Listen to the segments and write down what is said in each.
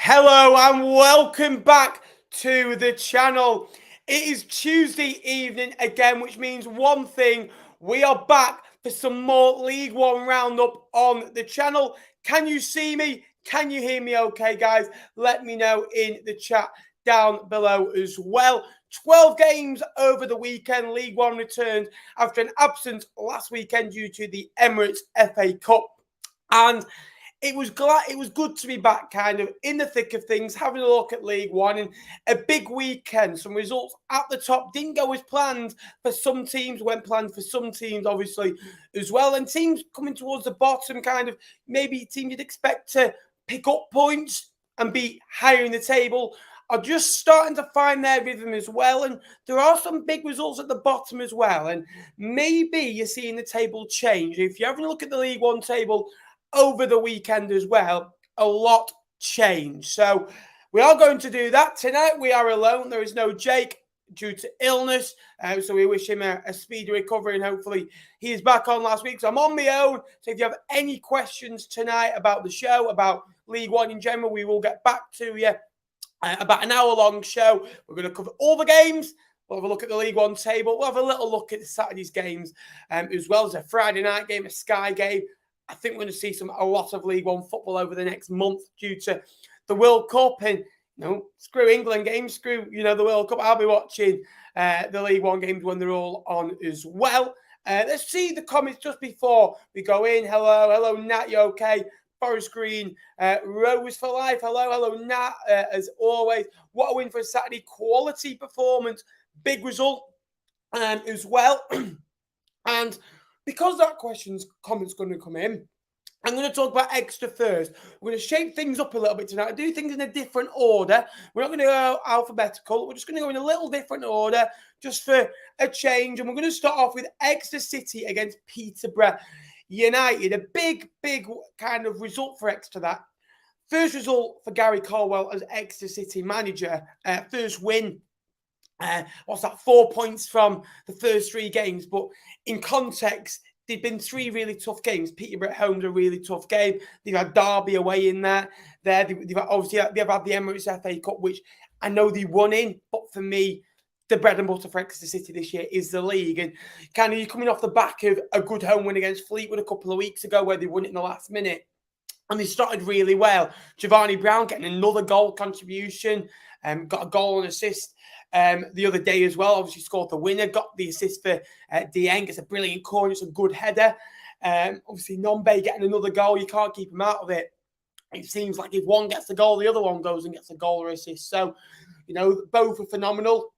Hello and welcome back to the channel. It is Tuesday evening again, which means one thing: we are back for some more League One roundup on the channel. Can you see me? Can you hear me okay, guys? Let me know in the chat down below as well. 12 games over the weekend. League One returned after an absence last weekend due to the Emirates FA Cup. And it was good to be back kind of in the thick of things, having a look at League One and a big weekend. Some results at the top didn't go as planned for some teams, went planned for some teams, obviously, as well. And teams coming towards the bottom, kind of maybe teams you'd expect to pick up points and be higher in the table, are just starting to find their rhythm as well. And there are some big results at the bottom as well. And maybe you're seeing the table change. If you're having a look at the League One table over the weekend as well, a lot changed. So we are going to do that. Tonight we are alone. There is no Jake due to illness. So we wish him a speedy recovery and hopefully he is back on last week. So I'm on my own. So if you have any questions tonight about the show, about League One in general, we will get back to you. About an hour-long show. We're going to cover all the games. We'll have a look at the League One table. We'll have a little look at Saturday's games as well as a Friday night game, a Sky game. I think we're going to see a lot of League One football over the next month due to the World Cup. And, screw England games, screw, the World Cup. I'll be watching the League One games when they're all on as well. Let's see the comments just before we go in. Hello, Nat, you okay? Forest Green, Rose for life. Hello, Nat, as always. What a win for a Saturday. Quality performance. Big result as well. And because that comment's going to come in, I'm going to talk about Exeter first. We're going to shape things up a little bit tonight. I do things in a different order. We're not going to go alphabetical. We're just going to go in a little different order just for a change. And we're going to start off with Exeter City against Peterborough United. A big kind of result for Exeter that. First result for Gary Caldwell as Exeter City manager. First win. 4 points from the first 3 games. But in context, they've been 3 really tough games. Peterborough at home's a really tough game. They've had Derby away in there. They've had the Emirates FA Cup, which I know they won in. But for me, the bread and butter for Exeter City this year is the league. And kind of you're coming off the back of a good home win against Fleetwood a couple of weeks ago where they won it in the last minute. And they started really well. Giovanni Brown getting another goal contribution. Got a goal and assist the other day as well. Obviously scored the winner. Got the assist for Dieng. It's a brilliant corner. It's a good header. Obviously Nombe getting another goal. You can't keep him out of it. It seems like if one gets the goal, the other one goes and gets a goal or assist. So, both are phenomenal.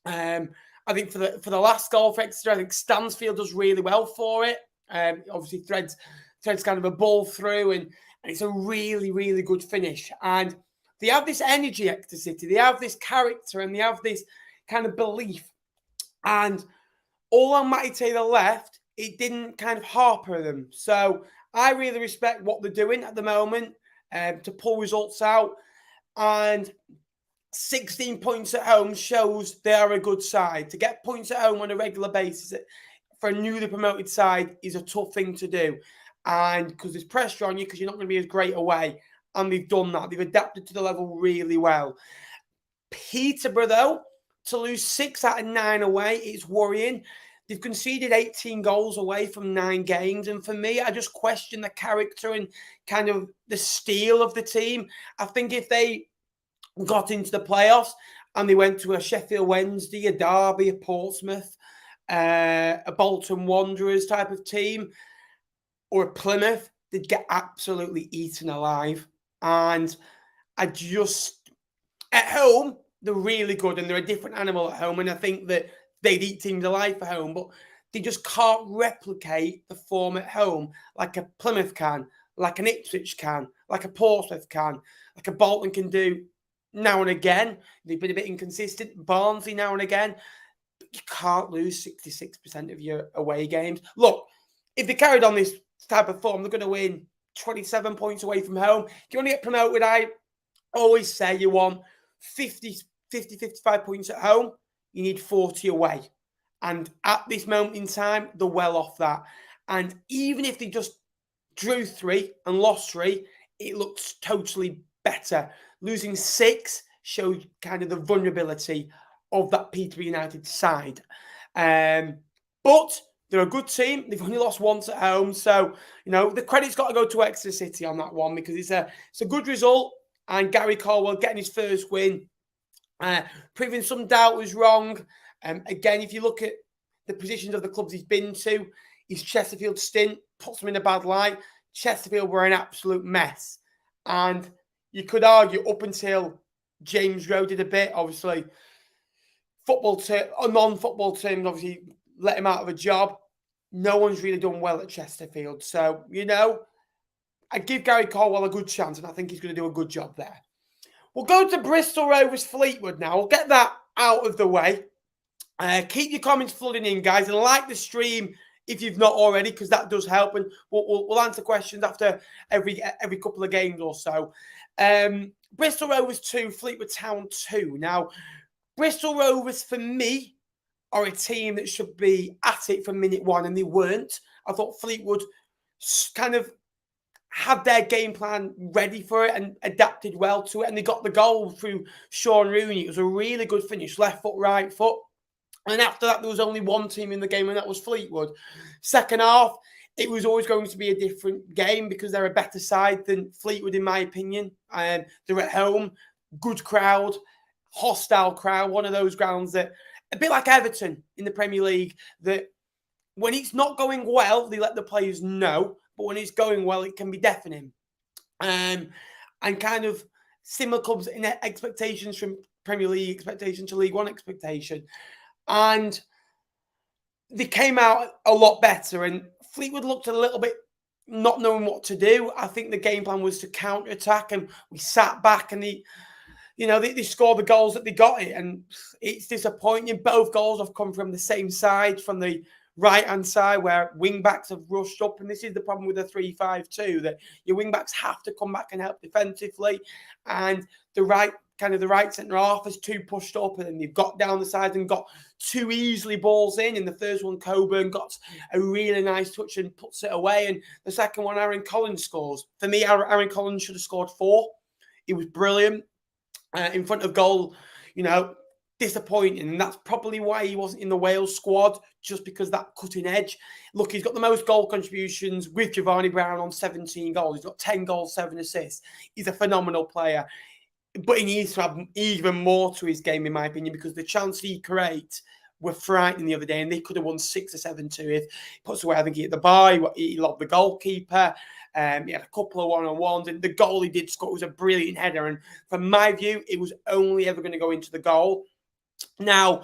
I think for the last goal for Exeter, I think Stansfield does really well for it. Obviously threads kind of a ball through and it's a really good finish. And they have this energy, Exeter City. They have this character and they have this kind of belief. And all on Matty Taylor left, it didn't kind of harper them. So I really respect what they're doing at the moment to pull results out. And 16 points at home shows they are a good side. To get points at home on a regular basis for a newly promoted side is a tough thing to do. And because there's pressure on you because you're not going to be as great away. And they've done that. They've adapted to the level really well. Peterborough, though, to lose 6 out of 9 away is worrying. They've conceded 18 goals away from 9 games. And for me, I just question the character and kind of the steel of the team. I think if they got into the playoffs and they went to a Sheffield Wednesday, a Derby, a Portsmouth, a Bolton Wanderers type of team, or a Plymouth, they'd get absolutely eaten alive. And at home, they're really good and they're a different animal at home. And I think that they'd eat teams alive at home, but they just can't replicate the form at home like a Plymouth can, like an Ipswich can, like a Portsmouth can, like a Bolton can do now and again. They've been a bit inconsistent. Barnsley now and again. But you can't lose 66% of your away games. Look, if they carried on this type of form, they're going to win 27 points away from home. If you want to get promoted, I always say you want 55 points at home. You need 40 away. And at this moment in time, they're well off that. And even if they just drew 3 and lost 3, it looks totally better. Losing 6 showed kind of the vulnerability of that Peterborough United side. But they're a good team. They've only lost once at home. So, the credit's got to go to Exeter City on that one because it's a good result. And Gary Caldwell getting his first win, proving some doubt was wrong. Again, if you look at the positions of the clubs he's been to, his Chesterfield stint puts him in a bad light. Chesterfield were an absolute mess. And you could argue up until James Rowe did a bit, obviously, non-football terms, obviously, let him out of a job. No one's really done well at Chesterfield. So, I give Gary Caldwell a good chance, and I think he's going to do a good job there. We'll go to Bristol Rovers Fleetwood now. We'll get that out of the way. Keep your comments flooding in, guys, and like the stream if you've not already, because that does help. And we'll answer questions after every couple of games or so. Bristol Rovers 2, Fleetwood Town 2. Now, Bristol Rovers, for me, are a team that should be at it from minute 1, and they weren't. I thought Fleetwood kind of had their game plan ready for it and adapted well to it, and they got the goal through Sean Rooney. It was a really good finish, left foot, right foot. And after that, there was only one team in the game, and that was Fleetwood. Second half, it was always going to be a different game because they're a better side than Fleetwood, in my opinion. They're at home, good crowd, hostile crowd, one of those grounds that, a bit like Everton in the Premier League, that when it's not going well, they let the players know, but when it's going well, it can be deafening. And kind of similar clubs in expectations from Premier League expectation to League One expectation. And they came out a lot better, and Fleetwood looked a little bit not knowing what to do. I think the game plan was to counter-attack, and we sat back, and they scored the goals that they got it, and it's disappointing. Both goals have come from the same side, from the right-hand side, where wing-backs have rushed up, and this is the problem with the 3-5-2, that your wing-backs have to come back and help defensively, and the right centre-half is too pushed up, and then they've got down the side and got 2 easily balls in. And the first one, Coburn got a really nice touch and puts it away, and the second one, Aaron Collins scores. For me, Aaron Collins should have scored 4. He was brilliant. In front of goal, disappointing. And that's probably why he wasn't in the Wales squad, just because that cutting edge. Look, he's got the most goal contributions with Giovanni Brown on 17 goals. He's got 10 goals, 7 assists. He's a phenomenal player. But he needs to have even more to his game, in my opinion, because the chances he creates were frightening the other day, and they could have won 6 or 7-2 if he puts away. I think he hit the bar, he lobbed the goalkeeper. He had a couple of one-on-ones, and the goal he did score was a brilliant header. And from my view, it was only ever going to go into the goal. Now,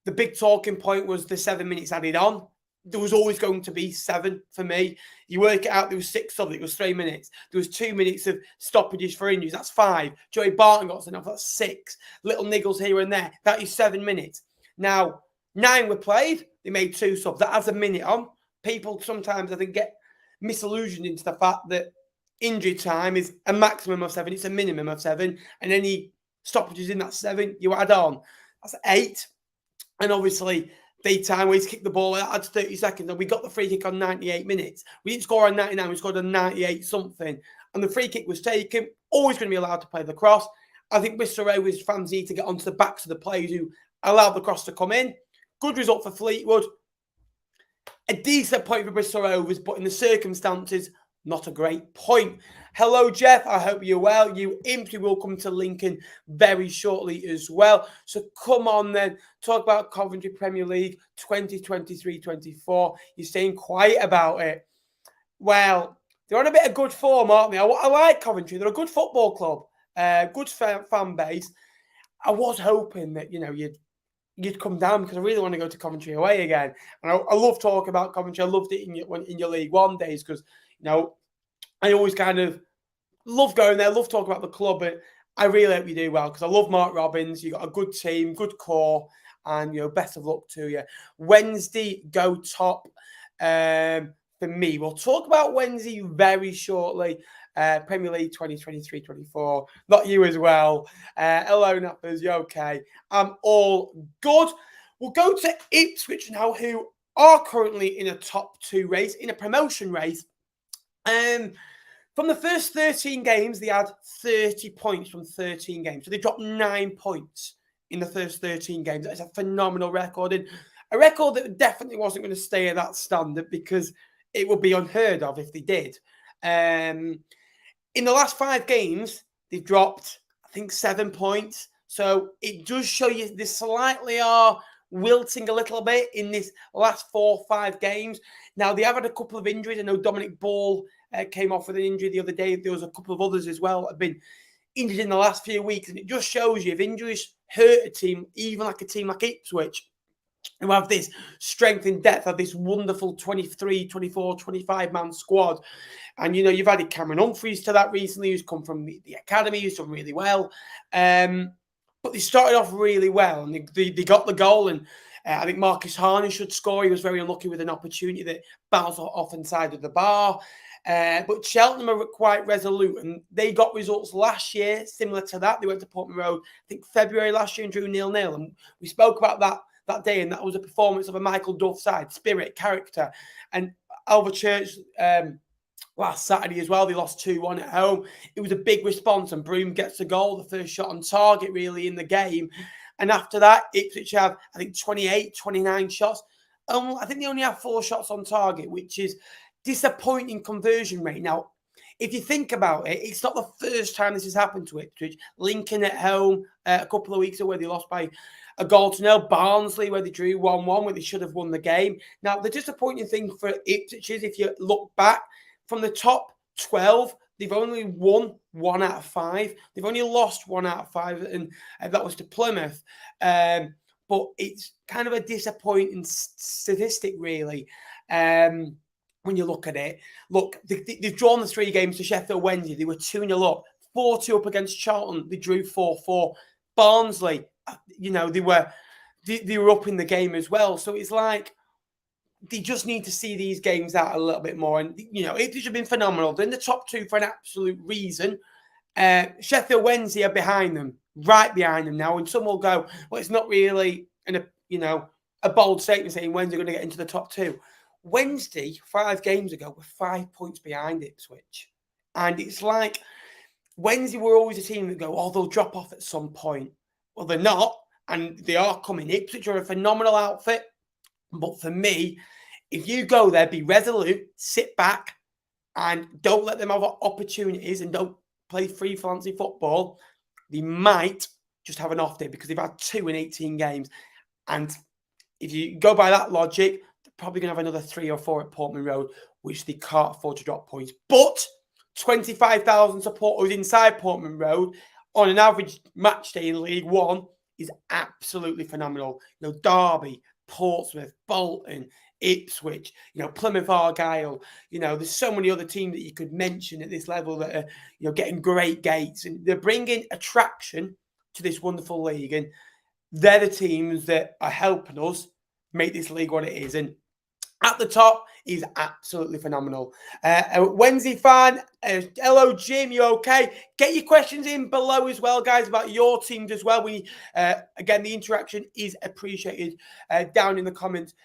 the big talking point was the 7 minutes added on. There was always going to be 7 for me. You work it out, there was 6 of it. It was 3 minutes. There was 2 minutes of stoppages for injuries. That's 5. Joey Barton got sent off. That's 6. Little niggles here and there. That is 7 minutes. Now, 9 were played. They made 2 subs. That has a minute on. People sometimes, I think, get misillusioned into the fact that injury time is a maximum of 7. It's a minimum of 7. And any stoppages in that 7, you add on. That's 8. And obviously, daytime, where he's kicked the ball, that adds 30 seconds. And we got the free kick on 98 minutes. We didn't score on 99, we scored on 98 something. And the free kick was taken. Always going to be allowed to play the cross. I think Bristol Rovers fans need to get onto the backs of the players who allowed the cross to come in. Good result for Fleetwood. A decent point for Bristol Rovers, but in the circumstances, not a great point. Hello, Jeff. I hope you're well. You imps, will come to Lincoln very shortly as well. So come on then. Talk about Coventry Premier League 2023-24. You're staying quiet about it. Well, they're on a bit of good form, aren't they? I like Coventry. They're a good football club. Good fan base. I was hoping that, you'd come down, because I really want to go to Coventry away again. And I love talking about Coventry. I loved it in your League One days, because, I always kind of love going there, love talking about the club, but I really hope you do well, because I love Mark Robbins. You've got a good team, good core, and, best of luck to you. Wednesday, go top for me. We'll talk about Wednesday very shortly. Premier League 2023-24. Not you as well. Hello, Nappers. You okay? I'm all good. We'll go to Ipswich now, who are currently in a top 2 race, in a promotion race. For From the first 13 games, they had 30 points from 13 games. So they dropped 9 points in the first 13 games. That's a phenomenal record. And a record that definitely wasn't going to stay at that standard because it would be unheard of if they did. In the last 5 games, they've dropped, I think, 7 points. So it does show you they slightly are wilting a little bit in this last 4 or 5 games. Now, they have had a couple of injuries. I know Dominic Ball came off with an injury the other day. There was a couple of others as well that have been injured in the last few weeks. And it just shows you if injuries hurt a team, even like a team like Ipswich, who have this strength and depth of this wonderful 23, 24, 25-man squad. And, you know, you've added Cameron Humphreys to that recently, who's come from the academy, who's done really well. But they started off really well, and they got the goal. And I think Marcus Harney should score. He was very unlucky with an opportunity that bounced off inside of the bar. But Cheltenham are quite resolute, and they got results last year similar to that. They went to Portman Road, I think February last year, and drew 0-0. And we spoke about that day, and that was a performance of a Michael Duff side, spirit, character. And Alva Church last Saturday as well, they lost 2-1 at home. It was a big response, and Broom gets the goal, the first shot on target really in the game. And after that, Ipswich have, I think, 28, 29 shots. I think they only have 4 shots on target, which is disappointing conversion rate. Now, if you think about it, it's not the first time this has happened to Ipswich. Lincoln at home a couple of weeks ago where they lost by a goal to nil. Barnsley where they drew 1-1 where they should have won the game. Now, the disappointing thing for Ipswich is if you look back from the top 12, they've only won 1 out of 5. They've only lost 1 out of 5, and that was to Plymouth. But it's kind of a disappointing statistic, really. When you look at it, look, they've drawn the 3 games to Sheffield Wednesday. They were 2-0 up, 4-2 up against Charlton. They drew 4-4. Barnsley, you know, they were up in the game as well. So it's like they just need to see these games out a little bit more. And you know, it should have been phenomenal. They're in the top 2 for an absolute reason. Sheffield Wednesday are behind them, right behind them now. And some will go, well, it's not really a bold statement saying Wednesday are going to get into the top 2. Wednesday, 5 games ago, were 5 points behind Ipswich. And it's like Wednesday were always a team that go, oh, they'll drop off at some point. Well, they're not, and they are coming. Ipswich are a phenomenal outfit. But for me, if you go there, be resolute, sit back, and don't let them have opportunities and don't play free fancy football, they might just have an off day because they've had 2 in 18 games. And if you go by that logic, probably going to have another 3 or 4 at Portman Road, which they can't afford to drop points. But 25,000 supporters inside Portman Road on an average match day in League One is absolutely phenomenal. You know, Derby, Portsmouth, Bolton, Ipswich, you know, Plymouth Argyle, you know, there's so many other teams that you could mention at this level that are, you know, getting great gates, and they're bringing attraction to this wonderful league, and they're the teams that are helping us make this league what it is. And at the top, he's absolutely phenomenal. A Wednesday fan, hello, Jim, you okay? Get your questions in below as well, guys, about your teams as well. Again, the interaction is appreciated down in the comments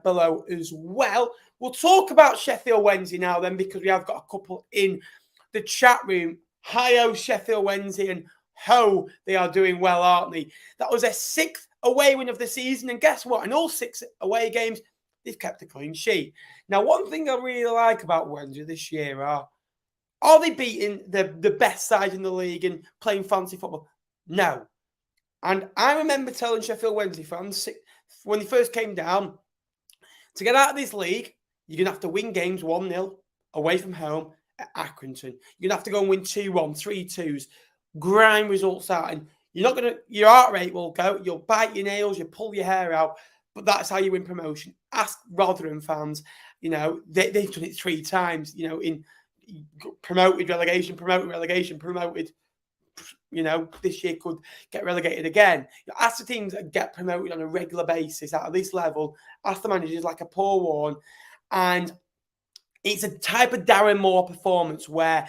below as well. We'll talk about Sheffield Wednesday now then, because we have got a couple in the chat room. Hi-oh, Sheffield Wednesday, and ho, they are doing well, aren't they? That was their 6th away win of the season, and guess what? In all 6 away games, they've kept a clean sheet. Now, one thing I really like about Wednesday this year are they beating the best side in the league and playing fancy football? No. And I remember telling Sheffield Wednesday fans when they first came down, to get out of this league, you're going to have to win games 1-0 away from home at Accrington. You're going to have to go and win 2-1, 3-2s, grind results out. And you're not going to, your heart rate will go, you'll bite your nails, you'll pull your hair out. But that's how you win promotion. Ask Rotherham fans, you know, they've done it 3 times, you know, in promoted, relegation, promoted, you know, this year could get relegated again. You know, ask the teams that get promoted on a regular basis out of this level, ask the managers like a Paul Warne, and it's a type of Darren Moore performance where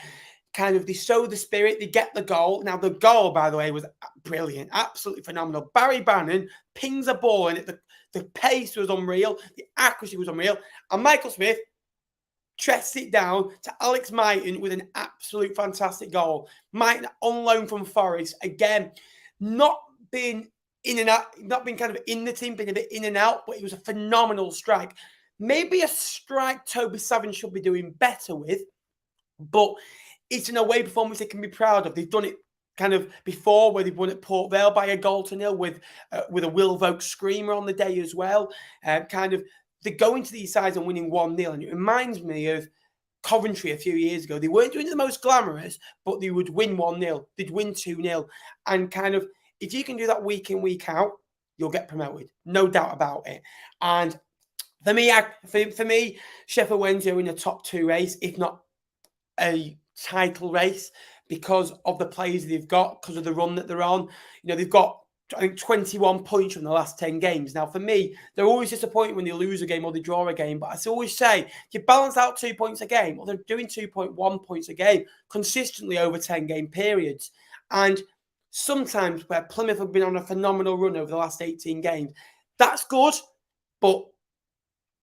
kind of they sow the spirit, they get the goal. Now, the goal, by the way, was brilliant, absolutely phenomenal. Barry Bannon pings a ball in it. The pace was unreal. The accuracy was unreal. And Michael Smith chests it down to Alex Mighton with an absolute fantastic goal. Mighton on loan from Forest. Again, not been in and out, not been kind of in the team, been a bit in and out, but it was a phenomenal strike. Maybe a strike Toby Savin should be doing better with, but it's an away performance they can be proud of. They've done it kind of before, where they've won at Port Vale by a goal to nil with a Will Vogt screamer on the day as well. They're going to these sides and winning 1-0, and it reminds me of Coventry a few years ago. They weren't doing it the most glamorous, but they would win 1-0. They'd win 2-0, and kind of if you can do that week in, week out, you'll get promoted, no doubt about it. And for me, Sheffield Wednesday are in the top 2 race, if not a title race, because of the players they've got, because of the run that they're on. You know, they've got, I think, 21 points from the last 10 games. Now, for me, they're always disappointed when they lose a game or they draw a game. But I always say, if you balance out 2 points a game, or they're doing 2.1 points a game consistently over 10-game periods. And sometimes where Plymouth have been on a phenomenal run over the last 18 games, that's good. But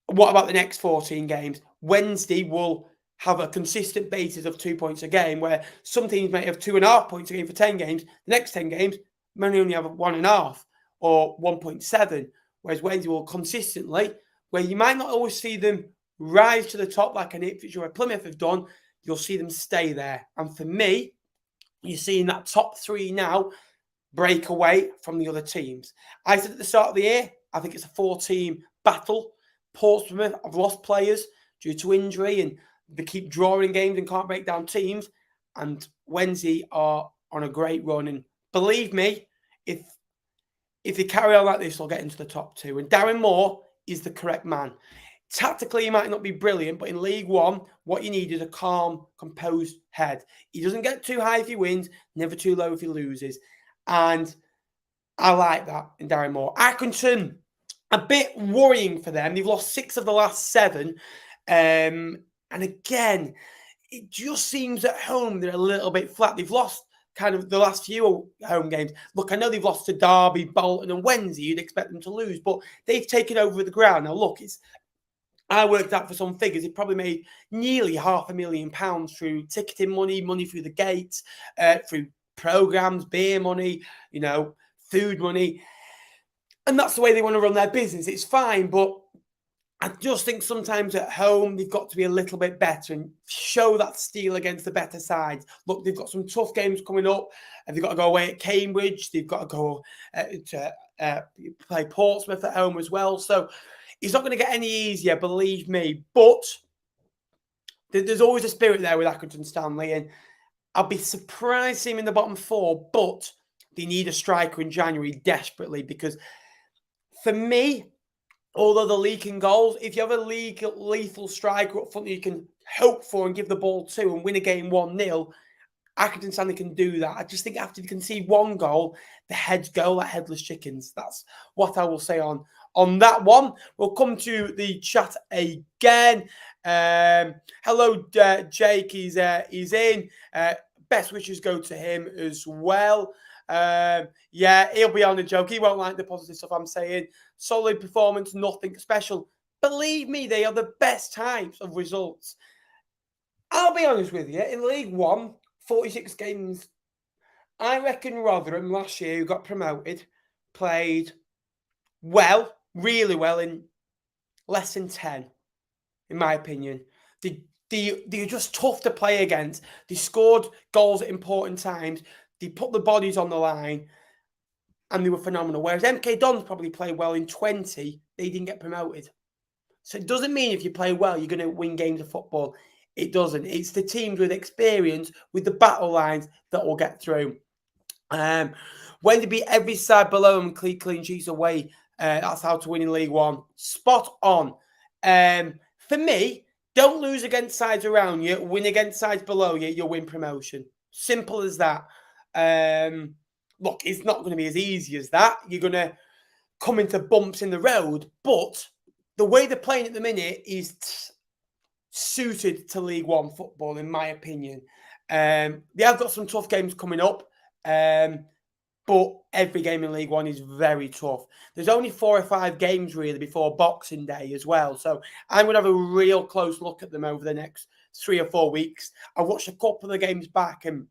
what about the next 14 games? Wednesday will have a consistent basis of 2 points a game, where some teams may have 2.5 points a game for 10 games. The next 10 games may only have 1.5 or 1.7, whereas Wednesday will consistently, where you might not always see them rise to the top like an Ipswich or a Plymouth have done, you'll see them stay there. And for me, you're seeing that top 3 now break away from the other teams. I said at the start of the year, I think it's a 4-team battle. Portsmouth have lost players due to injury, and they keep drawing games and can't break down teams. And Wednesday are on a great run. And believe me, if they carry on like this, they'll get into the top 2. And Darren Moore is the correct man. Tactically, he might not be brilliant, but in League One, what you need is a calm, composed head. He doesn't get too high if he wins, never too low if he loses. And I like that in Darren Moore. Accrington, a bit worrying for them. They've lost 6 of the last 7. And again, it just seems at home they're a little bit flat. They've lost kind of the last few home games. Look, I know they've lost to Derby, Bolton and Wednesday. You'd expect them to lose, but they've taken over the ground. Now, look, I worked out for some figures. It probably made nearly £500,000 through ticketing money, money through the gates, through programmes, beer money, food money. And that's the way they want to run their business. It's fine, but I just think sometimes at home, they've got to be a little bit better and show that steel against the better sides. Look, they've got some tough games coming up. And they've got to go away at Cambridge. They've got to go to play Portsmouth at home as well. So it's not going to get any easier, believe me. But there's always a spirit there with Accrington Stanley. And I'll be surprised to see him in the bottom 4. But they need a striker in January desperately, because for me, although they're leaking goals, if you have a lethal striker up front that you can hope for and give the ball to and win a game 1-0, Accrington Stanley can do that. I just think after you can see 1 goal, the heads go like headless chickens. That's what I will say on that one. We'll come to the chat again. Hello, Jake. He's in. Best wishes go to him as well. Yeah, he'll be on the joke. He won't like the positive stuff I'm saying. Solid performance, nothing special. Believe me, they are the best types of results. I'll be honest with you. In League One, 46 games, I reckon Rotherham last year, who got promoted, played well, really well, in less than 10, in my opinion. They're just tough to play against. They scored goals at important times. They put the bodies on the line, and they were phenomenal. Whereas MK Dons probably played well in 20, they didn't get promoted. So it doesn't mean if you play well, you're going to win games of football. It doesn't. It's the teams with experience, with the battle lines, that will get through. When they beat every side below them, clean sheets away, that's how to win in League One. Spot on. For me, don't lose against sides around you. Win against sides below you, you'll win promotion. Simple as that. Look, it's not going to be as easy as that. You're going to come into bumps in the road, but the way they're playing at the minute is suited to League One football, in my opinion. They have got some tough games coming up. But every game in League One is very tough. There's only 4 or 5 games really before Boxing Day as well. So I'm going to have a real close look at them over the next 3 or 4 weeks. I watched a couple of games back, and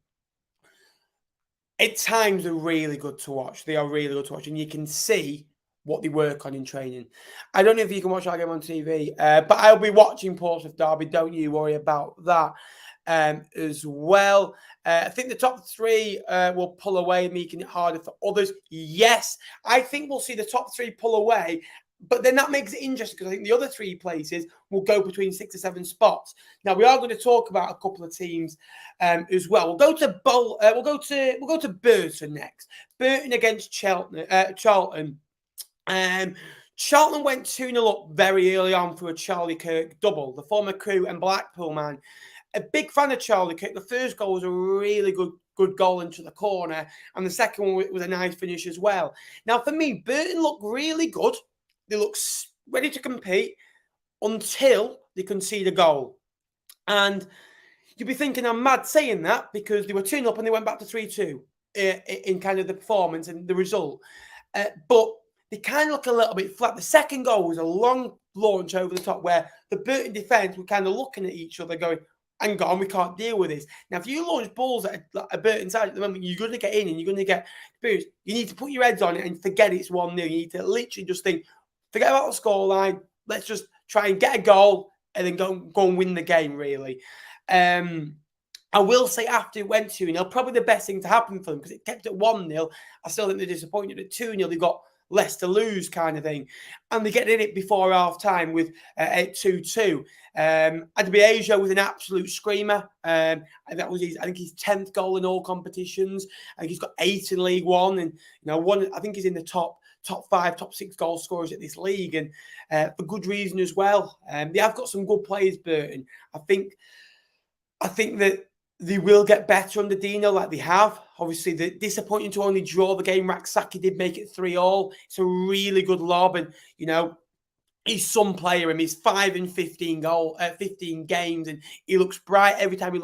at times they're really good to watch. They are really good to watch, and you can see what they work on in training. I don't know if you can watch our game on TV, but I'll be watching Portsmouth Derby. Don't you worry about that as well. I think the top 3 will pull away, making it harder for others. Yes, I think we'll see the top 3 pull away, but then that makes it interesting because I think the other 3 places will go between 6 or 7 spots. Now we are going to talk about a couple of teams as well. We'll go to we'll go to Burton next. Burton against Charlton. Charlton went 2-0 up very early on for a Charlie Kirk double. The former Crewe and Blackpool man. A big fan of Charlie Kirk. The first goal was a really good goal into the corner, and the second one was a nice finish as well. Now, for me, Burton looked really good. They looked ready to compete until they concede a goal. And you'd be thinking I'm mad saying that because they were 2-0 up and they went back to 3-2 in kind of the performance and the result. But they kind of look a little bit flat. The second goal was a long launch over the top where the Burton defence were kind of looking at each other going, hang on, we can't deal with this. Now, if you launch balls at a Burton side at the moment, you're going to get in and you're going to get experience. You need to put your heads on it and forget it's 1-0. You need to literally just think, forget about the scoreline. Let's just try and get a goal and then go and win the game, really. I will say after it went 2-0, probably the best thing to happen for them because it kept it 1-0. I still think they're disappointed at 2-0. They've got less to lose kind of thing. And they get in it before half-time with 2-2. Adebayo was an absolute screamer. That was I think his 10th goal in all competitions. I think he's got 8 in League One. And, I think he's in the top 5, top 6 goal scorers at this league. And for good reason as well. They have got some good players, Burton. I think that they will get better under Dino like they have. Obviously, the disappointing to only draw the game. Raksaki did make it 3-3. It's a really good lob. And, he's some player. He's 5 in 15 games. And he looks bright every time he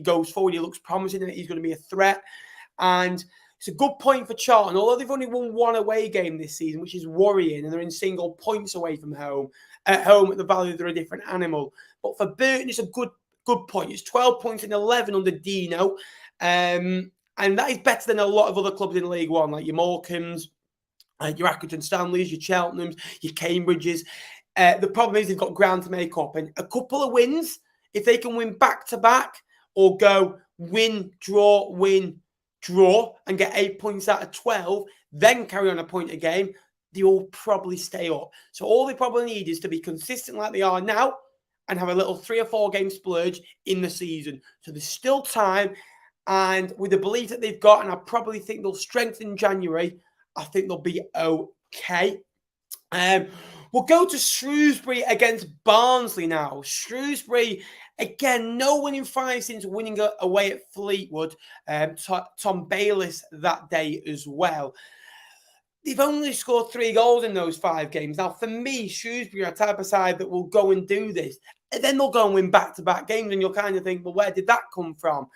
goes forward. He looks promising that he's going to be a threat. And it's a good point for Charlton. Although they've only won 1 away game this season, which is worrying. And they're in single points away from home. At home at the Vale, they're a different animal. But for Burton, it's a good point. It's 12 points in 11 under Dino. And that is better than a lot of other clubs in League One, like your Morecambes, your Accrington Stanleys, your Cheltenhams, your Cambridges. The problem is they've got ground to make up. And a couple of wins, if they can win back-to-back or go win, draw, and get 8 points out of 12, then carry on a point a game, they will probably stay up. So all they probably need is to be consistent like they are now and have a little 3 or 4 game splurge in the season. So there's still time. And with the belief that they've got, and I probably think they'll strengthen January, I think they'll be okay. We'll go to Shrewsbury against Barnsley now. Shrewsbury, again, no winning 5 since winning away at Fleetwood. Tom Bayliss that day as well. They've only scored 3 goals in those 5 games. Now, for me, Shrewsbury are a type of side that will go and do this. And then they'll go and win back-to-back games, and you'll kind of think, well, where did that come from?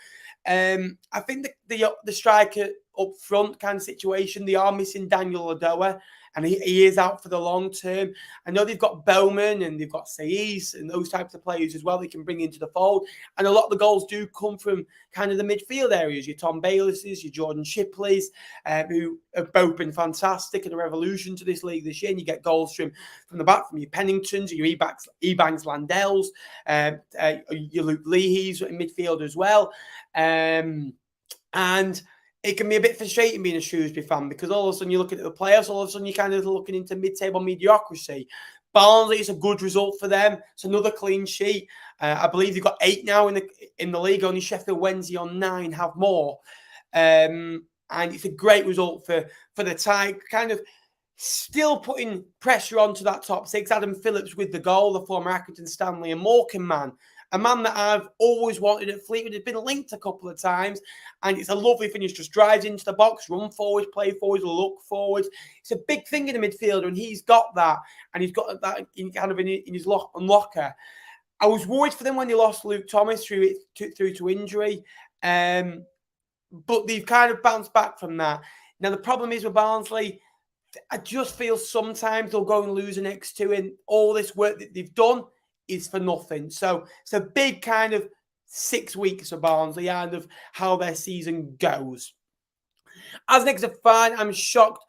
I think the striker up front kind of situation, they are missing Daniel Odoa, and he is out for the long term. I know they've got Bowman and they've got Saiz and those types of players as well they can bring into the fold. And a lot of the goals do come from kind of the midfield areas, your Tom Baylisses, your Jordan Shipleys, who have both been fantastic and a revolution to this league this year. And you get goals from the back, from your Penningtons, your Ebanks Landells, your Luke Leahy's in midfield as well. And it can be a bit frustrating being a Shrewsbury fan because all of a sudden you look at the playoffs, all of a sudden you're kind of looking into mid-table mediocrity. Barnsley, it's a good result for them. It's another clean sheet. I believe they've got 8 now in the league. Only Sheffield Wednesday on 9 have more. And it's a great result for the tie. Kind of still putting pressure onto that top 6. Adam Phillips with the goal, the former Accrington Stanley and Morecambe man. A man that I've always wanted at Fleetwood. Has been linked a couple of times, and it's a lovely finish. Just drives into the box, run forwards, play forwards, look forwards. It's a big thing in a midfielder, and he's got that, and he's got that in his locker. I was worried for them when they lost Luke Thomas through to injury. but they've kind of bounced back from that. Now, the problem is with Barnsley, I just feel sometimes they'll go and lose the next two, and all this work that they've done is for nothing. So it's a big kind of 6 weeks for Barnsley and of how their season goes. As an Exeter fan, I'm shocked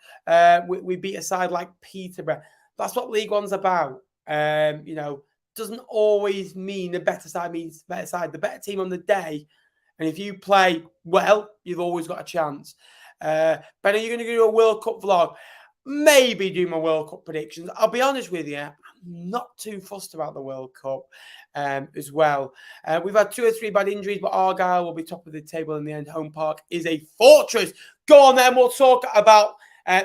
we beat a side like Peterborough. That's what League One's about. Doesn't always mean the better side means the better side. The better team on the day. And if you play well, you've always got a chance. Ben, are you going to do a World Cup vlog? Maybe do my World Cup predictions. I'll be honest with you, I'm not too fussed about the World Cup as well. We've had 2 or 3 bad injuries, but Argyle will be top of the table in the end. Home Park is a fortress. Go on then, we'll talk about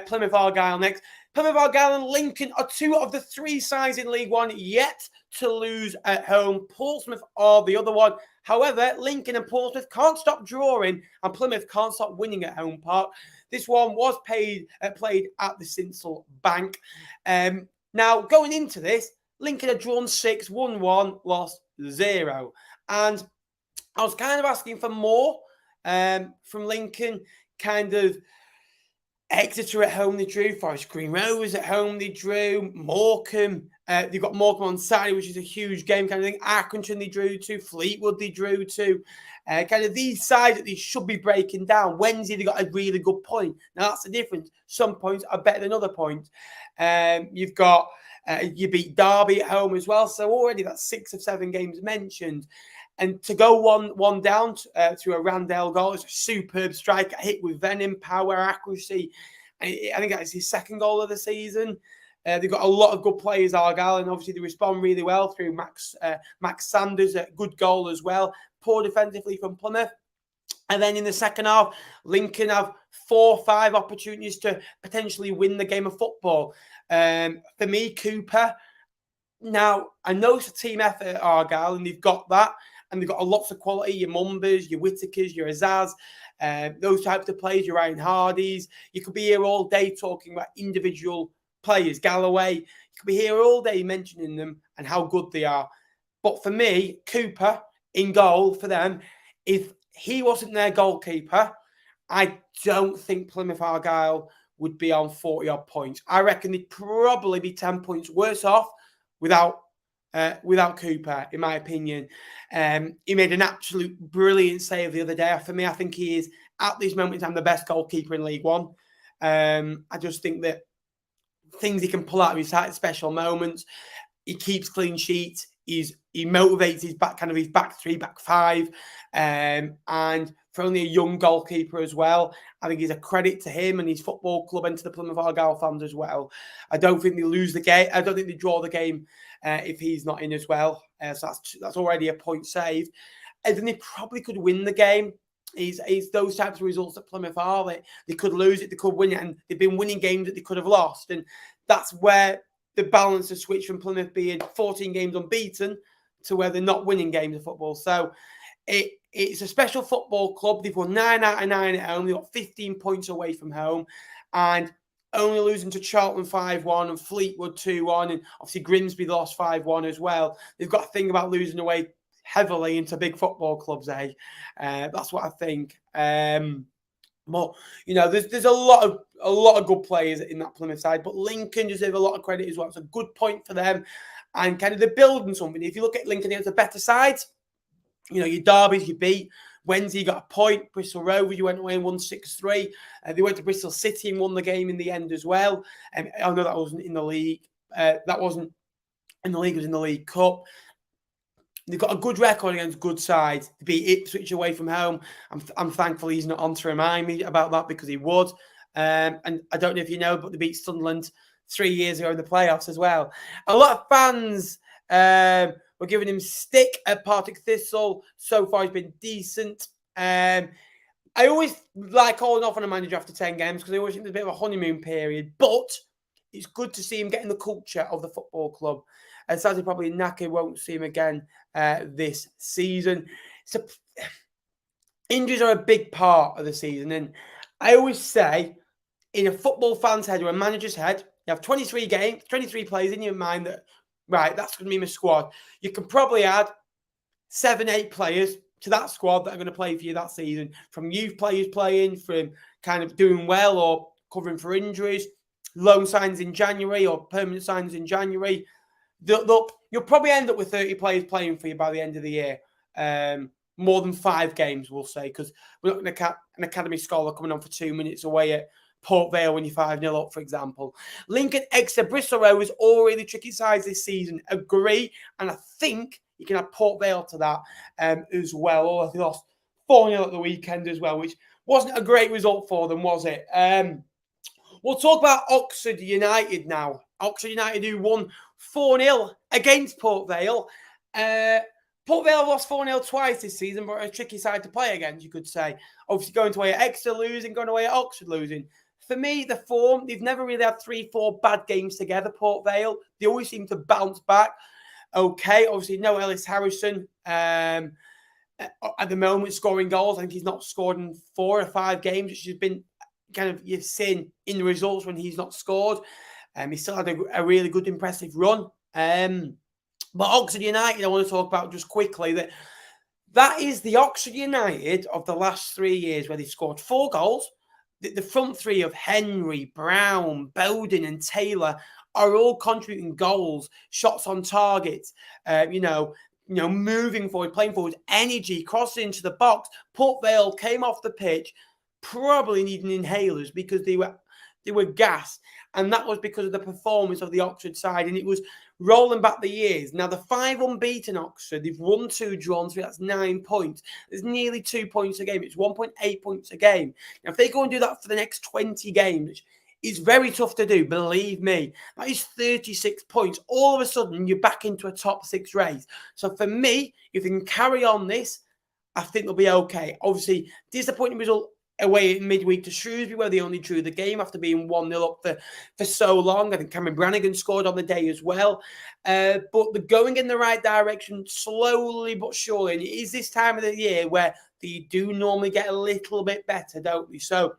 Plymouth Argyle next. Plymouth Argyle and Lincoln are 2 of the 3 sides in League One yet to lose at home. Portsmouth are the other one. However, Lincoln and Portsmouth can't stop drawing, and Plymouth can't stop winning at Home Park. This one was played at the Sincil Bank. Now, going into this, Lincoln had drawn 6, won 1, lost 0. And I was kind of asking for more from Lincoln, kind of Exeter at home they drew, Forest Green Rovers at home they drew, Morecambe. They've got Morecambe on Saturday, which is a huge game kind of thing. Accrington they drew to, Fleetwood they drew to. Kind of these sides that they should be breaking down. Wednesday they got a really good point. Now that's the difference. Some points are better than other points. You've got you beat Derby at home as well, so already that's 6 of 7 games mentioned. And to go one down through a Randell goal, it's a superb strike, hit with venom, power, accuracy. I think that's his 2nd goal of the season. They've got a lot of good players, Argyle, and obviously they respond really well through Max Sanders, a good goal as well. Poor defensively from Plymouth. And then in the second half, Lincoln have 4 or 5 opportunities to potentially win the game of football. For me, Cooper. Now, I know it's a team effort at Argyle, and they've got that. And they've got lots of quality, your Mumbers, your Whitakers, your Azaz, those types of players, your Ryan Hardys. You could be here all day talking about individual players, Galloway. You could be here all day mentioning them and how good they are. But for me, Cooper in goal for them, if he wasn't their goalkeeper, I don't think Plymouth Argyle would be on 40-odd points. I reckon they'd probably be 10 points worse off without Cooper, in my opinion. He made an absolute brilliant save the other day. For me, I think he is, at this moment in time, the best goalkeeper in League One. I just think that things he can pull out of his special moments. He keeps clean sheets. He motivates his back 3, back 5. And for only a young goalkeeper as well, I think he's a credit to him and his football club and to the Plymouth Argyle fans as well. I don't think they lose the game. I don't think they draw the game if he's not in as well. So that's already a point saved. And then they probably could win the game. It's those types of results that Plymouth are. They could lose it, they could win it, and they've been winning games that they could have lost. And that's where the balance has switched from Plymouth being 14 games unbeaten to where they're not winning games of football. So it's a special football club. They've won 9 out of 9 at home. They've got 15 points away from home. And only losing to Charlton 5-1 and Fleetwood 2-1. And obviously Grimsby lost 5-1 as well. They've got to think about losing away heavily into big football clubs, eh? That's what I think. But there's a lot of good players in that Plymouth side, but Lincoln deserve a lot of credit as well. It's a good point for them, and kind of they're building something. If you look at Lincoln against the better sides, your Derbies you beat. Wednesday you got a point. Bristol Rovers you went away and won 6-3. They went to Bristol City and won the game in the end as well. I know that wasn't in the league. That wasn't in the league. It was in the League Cup. They've got a good record against good sides. They beat Ipswich away from home. I'm thankful he's not on to remind me about that because he would. And I don't know if you know, but they beat Sunderland 3 years ago in the playoffs as well. A lot of fans were giving him stick at Partick Thistle. So far, he's been decent. I always like holding off on a manager after 10 games because I always think there's a bit of a honeymoon period. But it's good to see him getting the culture of the football club. And sadly, probably Naka won't see him again this season. So injuries are a big part of the season. And I always say, in a football fan's head or a manager's head, you have 23 games, 23 players in your mind that, right, that's going to be my squad. You can probably add 7, 8 players to that squad that are going to play for you that season, from youth players playing, from kind of doing well or covering for injuries, loan signs in January or permanent signs in January. You'll probably end up with 30 players playing for you by the end of the year. More than 5 games, we'll say, because we're not going to an academy scholar coming on for 2 minutes away at Port Vale when you're 5-0 up, for example. Lincoln, Exeter, Bristol Rovers, all really tricky sides this season. Agree, and I think you can add Port Vale to that as well. Or they lost 4-0 at the weekend as well, which wasn't a great result for them, was it? We'll talk about Oxford United now. Oxford United, who won 4-0 against Port Vale. Port Vale have lost 4-0 twice this season, but a tricky side to play against, you could say. Obviously, going away at Exeter losing, going away at Oxford losing. For me, the form, they've never really had 3-4 bad games together, Port Vale. They always seem to bounce back. Okay, obviously, no Ellis Harrison at the moment scoring goals. I think he's not scored in 4 or 5 games, which has been kind of you've seen in the results when he's not scored. He still had a really good, impressive run. But Oxford United, I want to talk about just quickly that is the Oxford United of the last 3 years where they scored 4 goals. The front three of Henry, Brown, Bowden and Taylor are all contributing goals, shots on target, moving forward, playing forward, energy, crossing into the box. Port Vale came off the pitch probably needing inhalers because they were gassed. And that was because of the performance of the Oxford side. And it was rolling back the years. Now, the 5 unbeaten Oxford, they've won 2, drawn 3. That's 9 points. There's nearly 2 points a game. It's 1.8 points a game. Now, if they go and do that for the next 20 games, it's very tough to do, believe me. That is 36 points. All of a sudden, you're back into a top 6 race. So for me, if they can carry on this, I think they'll be okay. Obviously, disappointing result away in midweek to Shrewsbury, where they only drew the game after being 1-0 up for so long. I think Cameron Brannigan scored on the day as well. But they're going in the right direction slowly but surely. And it is this time of the year where they do normally get a little bit better, don't they? So,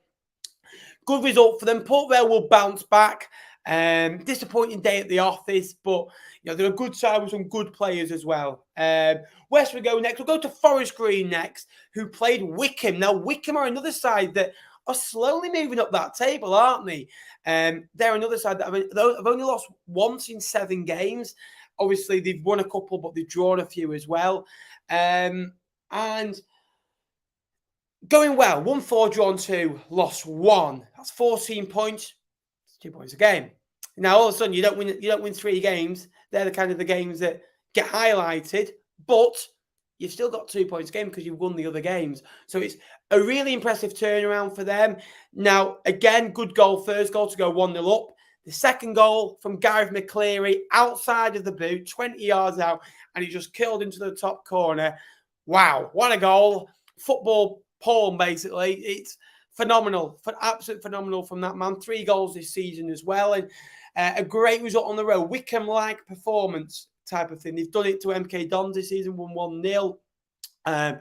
good result for them. Port Vale will bounce back. Disappointing day at the office, but they're a good side with some good players as well. Where should we go next? We'll go to Forest Green next, who played Wycombe. Now, Wycombe are another side that are slowly moving up that table, aren't they? They're another side that have only lost once in 7 games. Obviously, they've won a couple, but they've drawn a few as well. And going well, 1-4, drawn 2, lost 1. That's 14 points. 2 points a game. Now all of a sudden you don't win 3 games. They're the kind of the games that get highlighted, but you've still got 2 points a game because you've won the other games. So it's a really impressive turnaround for them. Now again, good goal, first goal to go 1-0 up. The second goal from Gareth McCleary outside of the boot, 20 yards out, and he just killed into the top corner. Wow, what a goal! Football porn, basically. It's phenomenal, absolute phenomenal from that man. 3 goals this season as well, and a great result on the road. Wycombe-like performance type of thing. They've done it to MK Dons this season, won 1-0, and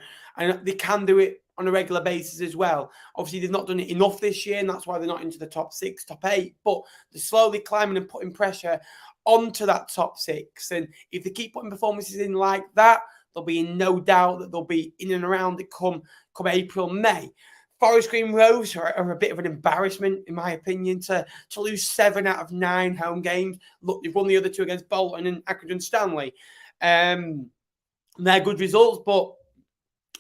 they can do it on a regular basis as well. Obviously, they've not done it enough this year, and that's why they're not into the top 6, top 8. But they're slowly climbing and putting pressure onto that top 6. And if they keep putting performances in like that, there'll be in no doubt that they'll be in and around it come April, May. Forest Green Rovers are a bit of an embarrassment, in my opinion, to lose 7 out of 9 home games. Look, they've won the other 2 against Bolton and Accrington Stanley. They're good results, but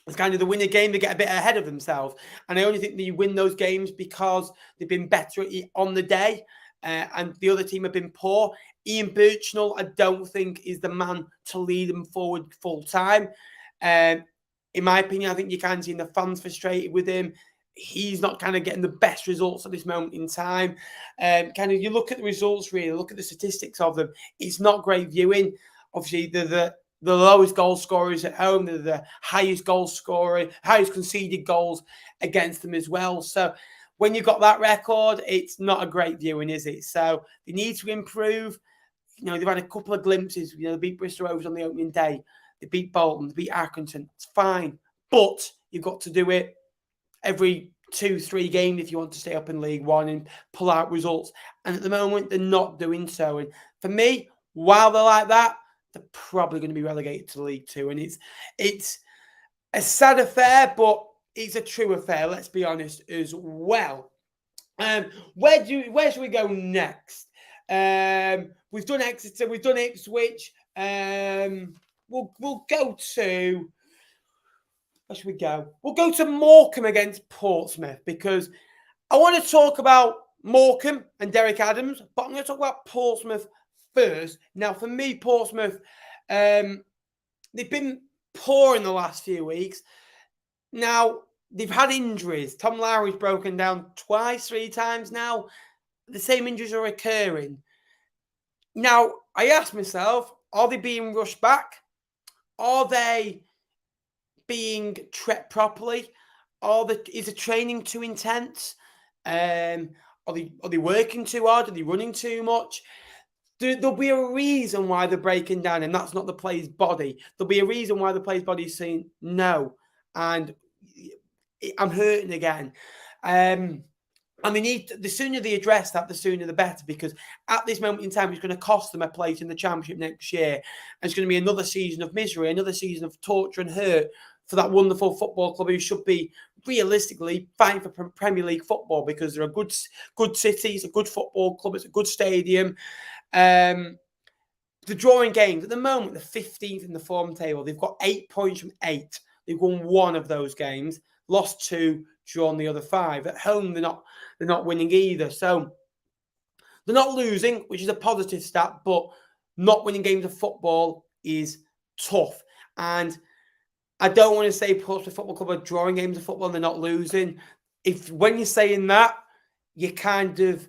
it's kind of the winner game. They get a bit ahead of themselves. And I only think they win those games because they've been better on the day and the other team have been poor. Ian Birchnell, I don't think, is the man to lead them forward full time. In my opinion, I think you can see the fans frustrated with him. He's not kind of getting the best results at this moment in time. You look at the results, really, look at the statistics of them. It's not great viewing. Obviously, they're the lowest goal scorers at home. They're the highest goal scorer, highest conceded goals against them as well. So when you've got that record, it's not a great viewing, is it? So they need to improve. They've had a couple of glimpses. They beat Bristol Rovers on the opening day. They beat Bolton. They beat Accrington. It's fine. But you've got to do it every 2-3 games if you want to stay up in League One and pull out results. And at the moment, they're not doing so. And for me, while they're like that, they're probably going to be relegated to League Two. And it's a sad affair, but it's a true affair, let's be honest, as well. Where should we go next? We've done Exeter, we've done Ipswich. We'll go to, where should we go? We'll go to Morecambe against Portsmouth, because I want to talk about Morecambe and Derek Adams, but I'm going to talk about Portsmouth first. Now, for me, Portsmouth, they've been poor in the last few weeks. Now, they've had injuries. Tom Lowry's broken down twice, 3 times now. The same injuries are occurring. Now, I ask myself, are they being rushed back? Are they being treated properly? Is the training too intense? Are they working too hard? Are they running too much? There'll be a reason why they're breaking down, and that's not the player's body. There'll be a reason why the player's body is saying no, and I'm hurting again. And they need, the sooner they address that, the sooner the better, because at this moment in time, it's going to cost them a place in the Championship next year. And it's going to be another season of misery, another season of torture and hurt for that wonderful football club who should be realistically fighting for Premier League football, because they're a good city, it's a good football club, it's a good stadium. The drawing games, at the moment, they're 15th in the form table. They've got 8 points from 8. They've won 1 of those games, lost 2, drawn the other 5. At home, they're not winning either. So they're not losing, which is a positive stat, but not winning games of football is tough. And I don't want to say Portsmouth Football Club are drawing games of football and they're not losing. When you're saying that, you kind of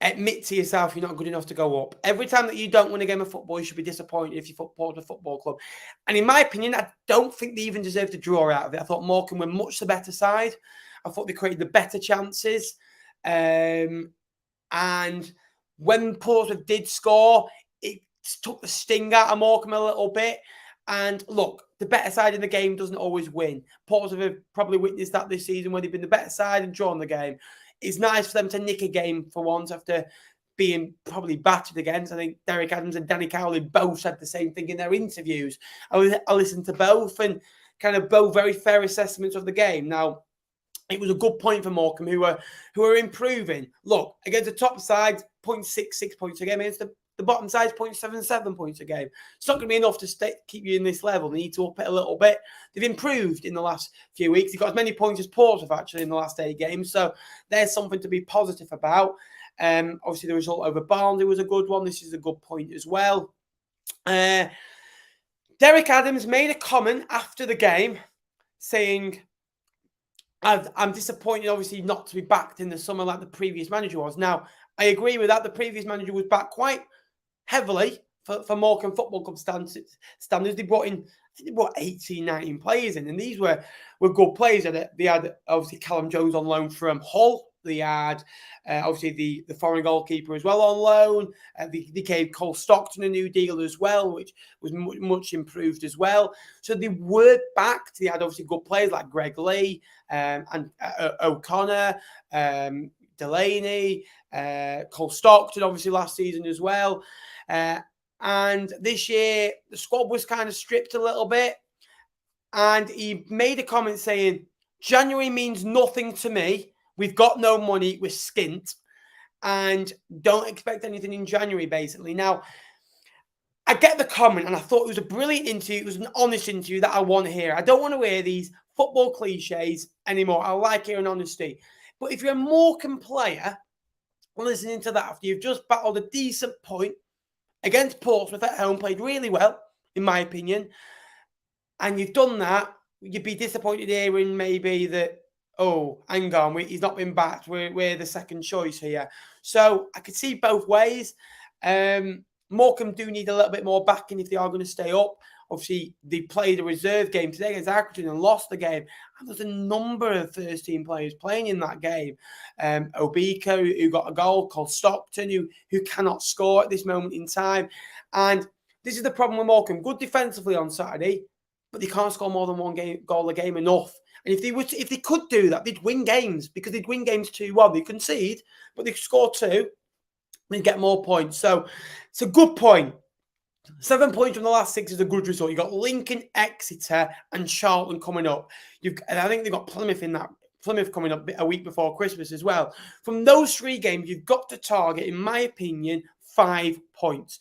admit to yourself you're not good enough to go up. Every time that you don't win a game of football, you should be disappointed if you support a football club. And in my opinion, I don't think they even deserve to draw out of it. I thought Morecambe were much the better side. I thought they created the better chances. And when Portsmouth did score, it took the sting out of Morecambe a little bit. And look, the better side in the game doesn't always win. Portsmouth have probably witnessed that this season, where they've been the better side and drawn the game. It's nice for them to nick a game for once after being probably battered against. I think Derek Adams and Danny Cowley both said the same thing in their interviews. I listened to both, and kind of both very fair assessments of the game. Now, it was a good point for Morecambe, who are improving. Look, against the top side, 0.66 points a game. Against the bottom side, 0.77 points a game. It's not going to be enough to keep you in this level. They need to up it a little bit. They've improved in the last few weeks. They've got as many points as Portsmouth, actually, in the last 8 games. So there's something to be positive about. Obviously, the result over Barnsley was a good one. This is a good point as well. Derek Adams made a comment after the game saying, I'm disappointed, obviously, not to be backed in the summer like the previous manager was. Now, I agree with that. The previous manager was backed quite heavily for Morecambe Football Club standards. They brought 18, 19 players in, and these were good players. They had obviously Callum Jones on loan from Hull. They had obviously the foreign goalkeeper as well on loan. They gave Cole Stockton a new deal as well, which was much improved as well. So they were backed. They had obviously good players like Greg Lee and O'Connor, Delaney, Cole Stockton obviously last season as well. And this year, the squad was kind of stripped a little bit. And he made a comment saying, January means nothing to me. We've got no money. We're skint. And don't expect anything in January, basically. Now, I get the comment, and I thought it was a brilliant interview. It was an honest interview that I want to hear. I don't want to hear these football cliches anymore. I like hearing honesty. But if you're a Morecambe player, listening to that after you've just battled a decent point against Portsmouth at home, played really well, in my opinion, and you've done that, you'd be disappointed hearing maybe that, oh, hang on, he's not been backed. We're the second choice here. So I could see both ways. Morecambe do need a little bit more backing if they are going to stay up. Obviously, they played a reserve game today against Accrington and lost the game. And there's a number of first-team players playing in that game. Obika, who got a goal, Cole Stockton, who cannot score at this moment in time. And this is the problem with Morecambe. Good defensively on Saturday, but they can't score more than one goal a game enough. And if they could do that, they'd win games, because they'd win games 2-1. They concede, but they score 2, they'd get more points. So it's a good point. 7 points from the last 6 is a good result. You've got Lincoln, Exeter, and Charlton coming up. And I think they've got Plymouth in that. Plymouth coming up a week before Christmas as well. From those 3 games, you've got to target, in my opinion, 5 points.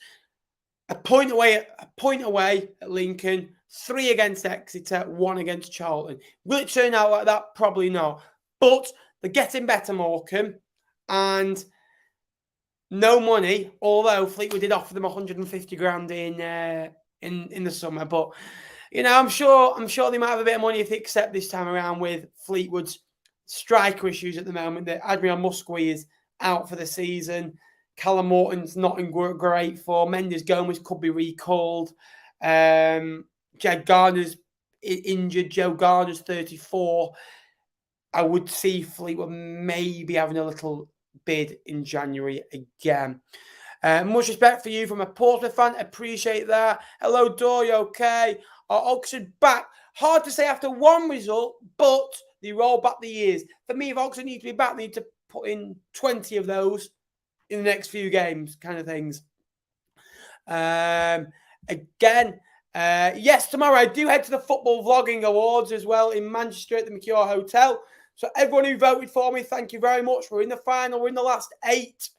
A point away at Lincoln, 3 against Exeter, 1 against Charlton. Will it turn out like that? Probably not. But they're getting better, Morecambe, and no money. Although Fleetwood did offer them 150 grand in the summer, but I'm sure they might have a bit of money if they accept this time around with Fleetwood's striker issues at the moment. That Adrian Musqui is out for the season. Callum Morton's not in great form. Mendes Gomez could be recalled. Jed Gardner's injured. Joe Gardner's 34. I would see Fleetwood maybe having a little bid in January again. Much respect for you from a Portsmouth fan. Appreciate that. Hello, Dory. Okay. Oxford back. Hard to say after 1 result, but they roll back the years. For me, if Oxford need to be back, they need to put in 20 of those in the next few games, kind of things. Yes, tomorrow I do head to the Football Vlogging Awards as well in Manchester at the Mercure Hotel. So everyone who voted for me, thank you very much. We're in the final. We're in the last 8.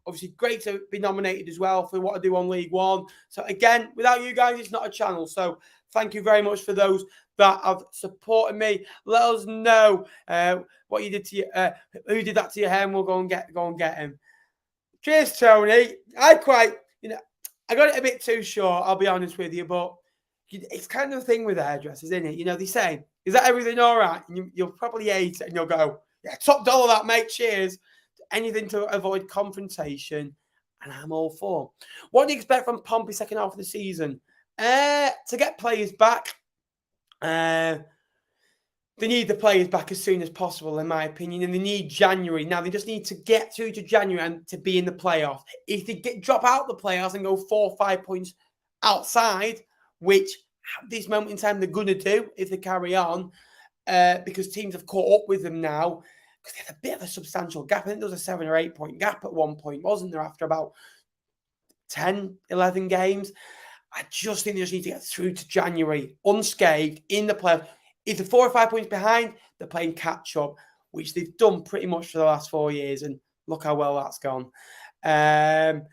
Obviously, great to be nominated as well for what I do on League One. So again, without you guys, it's not a channel. So thank you very much for those that have supported me. Let us know what you did to your, who did that to your hair, and we'll go and get him. Cheers, Tony. I got it a bit too short, I'll be honest with you, but it's kind of a thing with hairdressers, isn't it? They say, is that everything all right? And you'll probably hate it, and you'll go, yeah, top dollar that, mate, cheers. Anything to avoid confrontation, and I'm all for. What do you expect from Pompey second half of the season? To get players back. They need the players back as soon as possible, in my opinion, and they need January. Now, they just need to get through to January and to be in the playoffs. If they drop out the playoffs and go 4 or 5 points outside, which at this moment in time they're going to do if they carry on, because teams have caught up with them now, because they had a bit of a substantial gap. I think there was a 7 or 8 point gap at one point, wasn't there, after about 10, 11 games? I just think they just need to get through to January unscathed in the playoffs. If they're 4 or 5 points behind, they're playing catch-up, which they've done pretty much for the last 4 years, and look how well that's gone. Ben,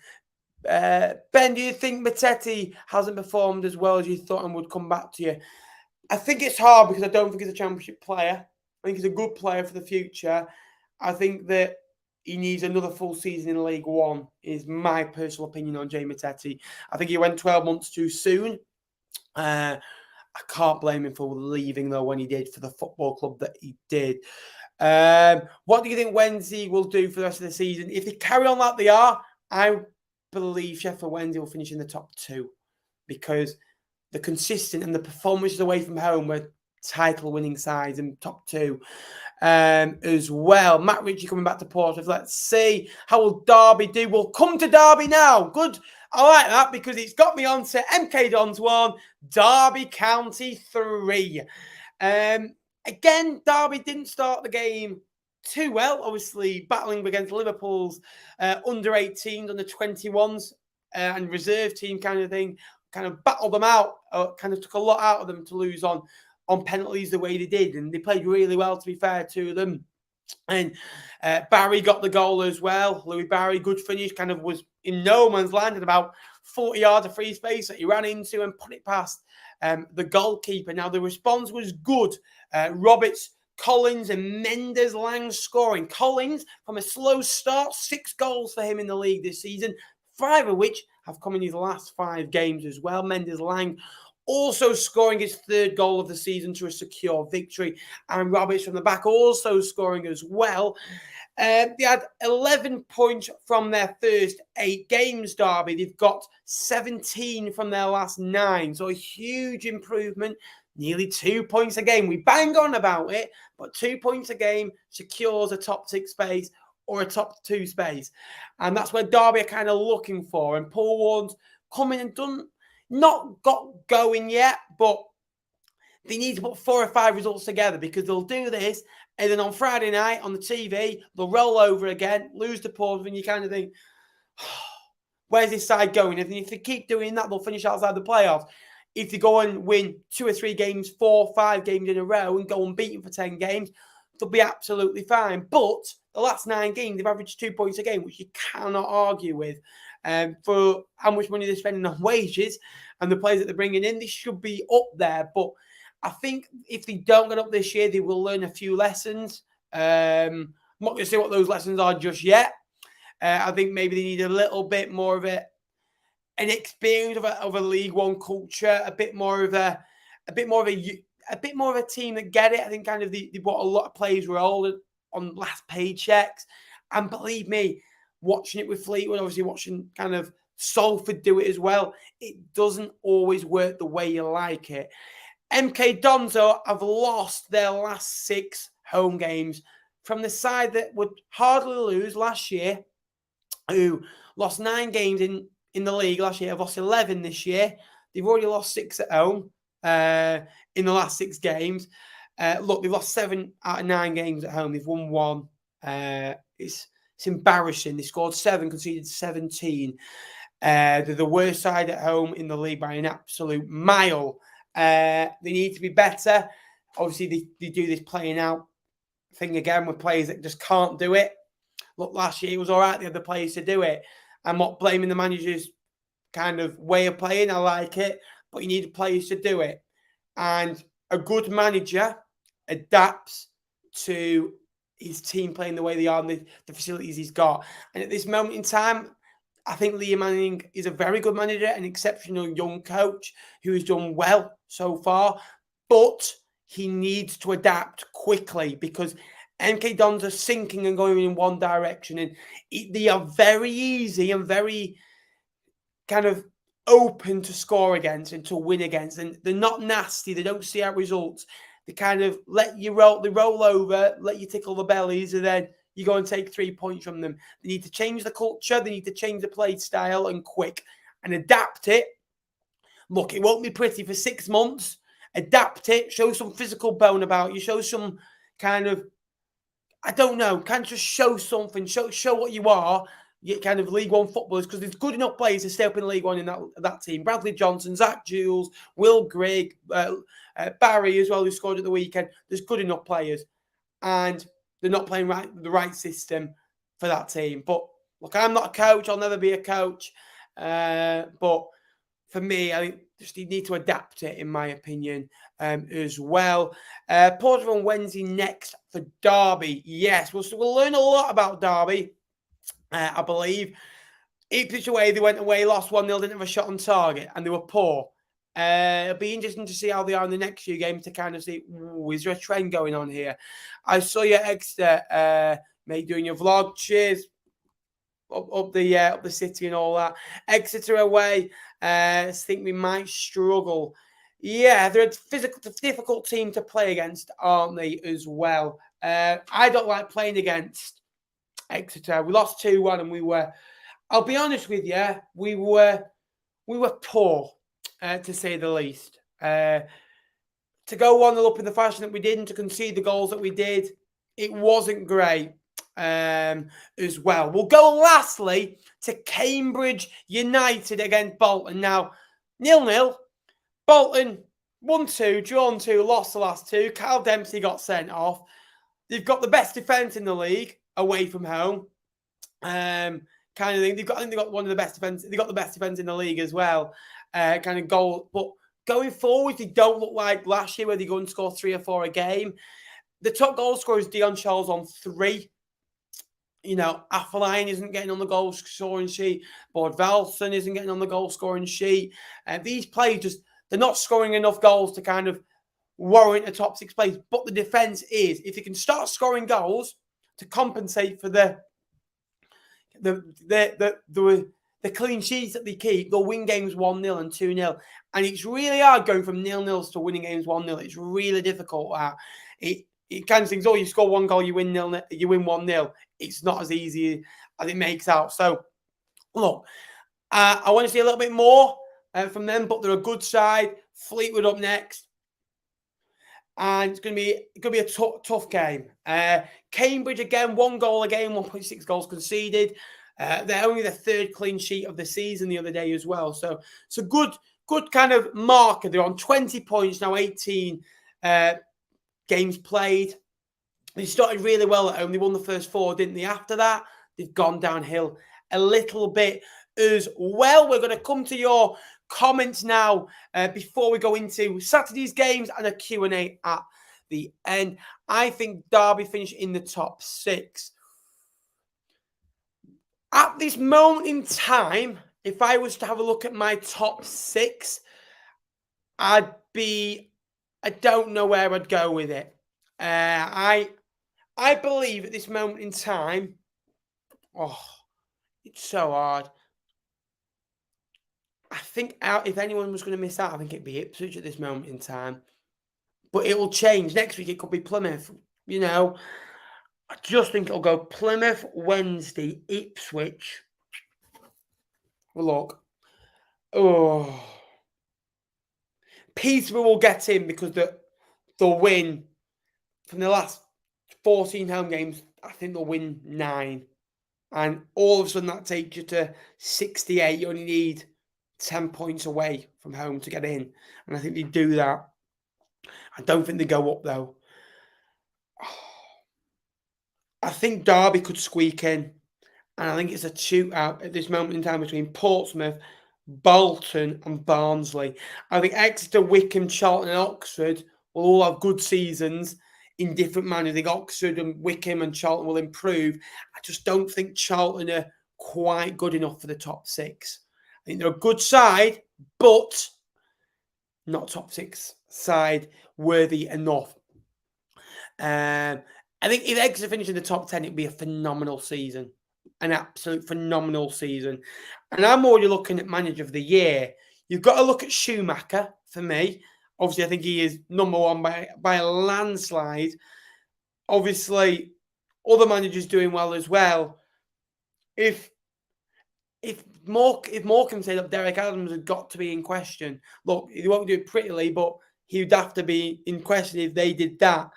do you think Mattetti hasn't performed as well as you thought and would come back to you? I think it's hard because I don't think he's a championship player. I think he's a good player for the future. I think that he needs another full season in League One, is my personal opinion on Jay Mattetti. I think he went 12 months too soon. I can't blame him for leaving, though, when he did, for the football club that he did. What do you think Wednesday will do for the rest of the season? If they carry on like they are, I believe Sheffield Wednesday will finish in the top 2, because the consistent and the performances away from home were title-winning sides and top 2 as well. Matt Ritchie coming back to Portsmouth. Let's see. How will Derby do? We'll come to Derby now. Good. I like that, because it's got me on to MK Dons 1, Derby County 3. Again, Derby didn't start the game too well, obviously battling against Liverpool's under-18s, under-21s and reserve team kind of thing, kind of battled them out, kind of took a lot out of them to lose on penalties the way they did, and they played really well, to be fair to them. And Barry got the goal as well. Louis Barry, good finish, kind of was in no man's land at about 40 yards of free space that he ran into and put it past the goalkeeper. Now, the response was good. Roberts, Collins and Mendes Lang scoring. Collins, from a slow start, 6 goals for him in the league this season, 5 of which have come in his last 5 games as well. Mendes Lang also scoring his 3rd goal of the season to a secure victory. And Roberts from the back also scoring as well. They had 11 points from their first 8 games, Derby. They've got 17 from their last 9. So a huge improvement. Nearly 2 points a game. We bang on about it, but 2 points a game secures a top 6 space or a top 2 space. And that's where Derby are kind of looking for. And Paul Warren's come in and done, not got going yet, but they need to put 4 or 5 results together, because they'll do this, and then on Friday night on the TV, they'll roll over again, lose to Portsmouth, and you kind of think, oh, where's this side going? And if they keep doing that, they'll finish outside the playoffs. If they go and win 2 or 3 games, 4 or 5 games in a row and go unbeaten for 10 games, they'll be absolutely fine. But the last 9 games, they've averaged 2 points a game, which you cannot argue with. For how much money they're spending on wages and the players that they're bringing in, they should be up there. But I think if they don't get up this year, they will learn a few lessons. I'm not going to say what those lessons are just yet. I think maybe they need a little bit more of an experience of a League One culture, a bit more of a team that get it. I think kind of they bought a lot of players were older on last paychecks, and believe me, watching it with Fleetwood, obviously watching kind of Salford do it as well, it doesn't always work the way you like it. MK Dons have lost their last 6 home games from the side that would hardly lose last year, who lost 9 games in the league last year. Have lost 11 this year. They've already lost 6 at home in the last 6 games. Look, they've lost 7 out of 9 games at home. They've won 1. It's embarrassing. They scored 7, conceded 17. They're the worst side at home in the league by an absolute mile. They need to be better. Obviously, they do this playing out thing again with players that just can't do it. Look, last year it was all right. They had the players to do it. I'm not blaming the manager's kind of way of playing. I like it, but you need the players to do it. And a good manager adapts to his team playing the way they are and the facilities he's got. And at this moment in time, I think Liam Manning is a very good manager, an exceptional young coach who has done well so far, but he needs to adapt quickly because MK Dons are sinking and going in one direction, and they are very easy and very kind of open to score against and to win against, and they're not nasty. They don't see out results. They kind of let you roll. They roll over, let you tickle the bellies, and then you go and take 3 points from them. They need to change the culture. They need to change the play style and quick and adapt it. Look, it won't be pretty for 6 months. Adapt it. Show some physical bone about you. Show some kind of, I don't know, kind of just show something. Show what you are. You kind of League One footballers, because there's good enough players to stay up in League One in that team. Bradley Johnson, Zach Jules, Will Grigg, Barry as well, who scored at the weekend. There's good enough players. And they're not playing the right system for that team. But look, I'm not a coach. I'll never be a coach. But for me, I think just you need to adapt it, in my opinion, as well. Portsmouth on Wednesday next for Derby. Yes, we'll learn a lot about Derby, I believe. Ipswich away, they went away, lost 1-0, didn't have a shot on target, and they were poor. It'll be interesting to see how they are in the next few games to kind of see, is there a trend going on here? I saw you at Exeter, mate, doing your vlog. Cheers. Up the city and all that. Exeter away, I think we might struggle. Yeah, they're a difficult team to play against, aren't they, as well? I don't like playing against Exeter. We lost 2-1 and we were, I'll be honest with you, we were poor. To say the least. To go 1-0 up in the fashion that we did and to concede the goals that we did, it wasn't great as well. We'll go lastly to Cambridge United against Bolton. Now, 0-0. Bolton 1-2, drawn 2, lost the last 2. Kyle Dempsey got sent off. They've got the best defence in the league away from home. Kind of thing. I think they've got one of the best defence. They've got the best defence in the league as well. Kind of goal, but going forward, they don't look like last year where they go and score 3 or 4 a game. The top goal scorer is Dion Charles on 3. You know, Affeline isn't getting on the goal scoring sheet. Valson isn't getting on the goal scoring sheet. These players they're not scoring enough goals to kind of warrant a top 6 place. But the defense is, if they can start scoring goals to compensate for the clean sheets that they keep, they'll win games 1-0 and 2-0. And it's really hard going from 0-0s to winning games 1-0. It's really difficult. It kind of things, you score 1 goal, you win 1-0. It's not as easy as it makes out. So, look, I want to see a little bit more from them, but they're a good side. Fleetwood up next. And it's going to be a tough game. Cambridge, again, 1 goal a game, 1.6 goals conceded. They're only the 3rd clean sheet of the season the other day as well. So it's a good kind of marker. They're on 20 points now, 18 games played. They started really well at home. They won the first 4, didn't they? After that, they've gone downhill a little bit as well. We're going to come to your comments now before we go into Saturday's games and a Q&A at the end. I think Derby finished in the top 6. At this moment in time, if I was to have a look at my top 6, I don't know where I'd go with it. I believe at this moment in time, it's so hard. I think if anyone was going to miss out, I think it'd be Ipswich at this moment in time. But it will change. Next week, it could be Plymouth. You know, I just think it'll go Plymouth, Wednesday, Ipswich. Look. Oh. Peterborough will get in because they'll win from the last 14 home games. I think they'll win 9. And all of a sudden, that takes you to 68. You only need 10 points away from home to get in. And I think they do that. I don't think they go up, though. I think Derby could squeak in. And I think it's a shootout at this moment in time between Portsmouth, Bolton and Barnsley. I think Exeter, Wycombe, Charlton and Oxford will all have good seasons in different manners. I think Oxford and Wycombe and Charlton will improve. I just don't think Charlton are quite good enough for the top 6. I think they're a good side, but not top 6 side worthy enough. I think if Exeter finish in the top 10, it'd be a phenomenal season. An absolute phenomenal season. And I'm already looking at manager of the year. You've got to look at Schumacher for me. Obviously, I think he is number 1 by a landslide. Obviously, other managers doing well as well. If Morecambe said that Derek Adams had got to be in question, look, he won't do it prettily, but he would have to be in question if they did that.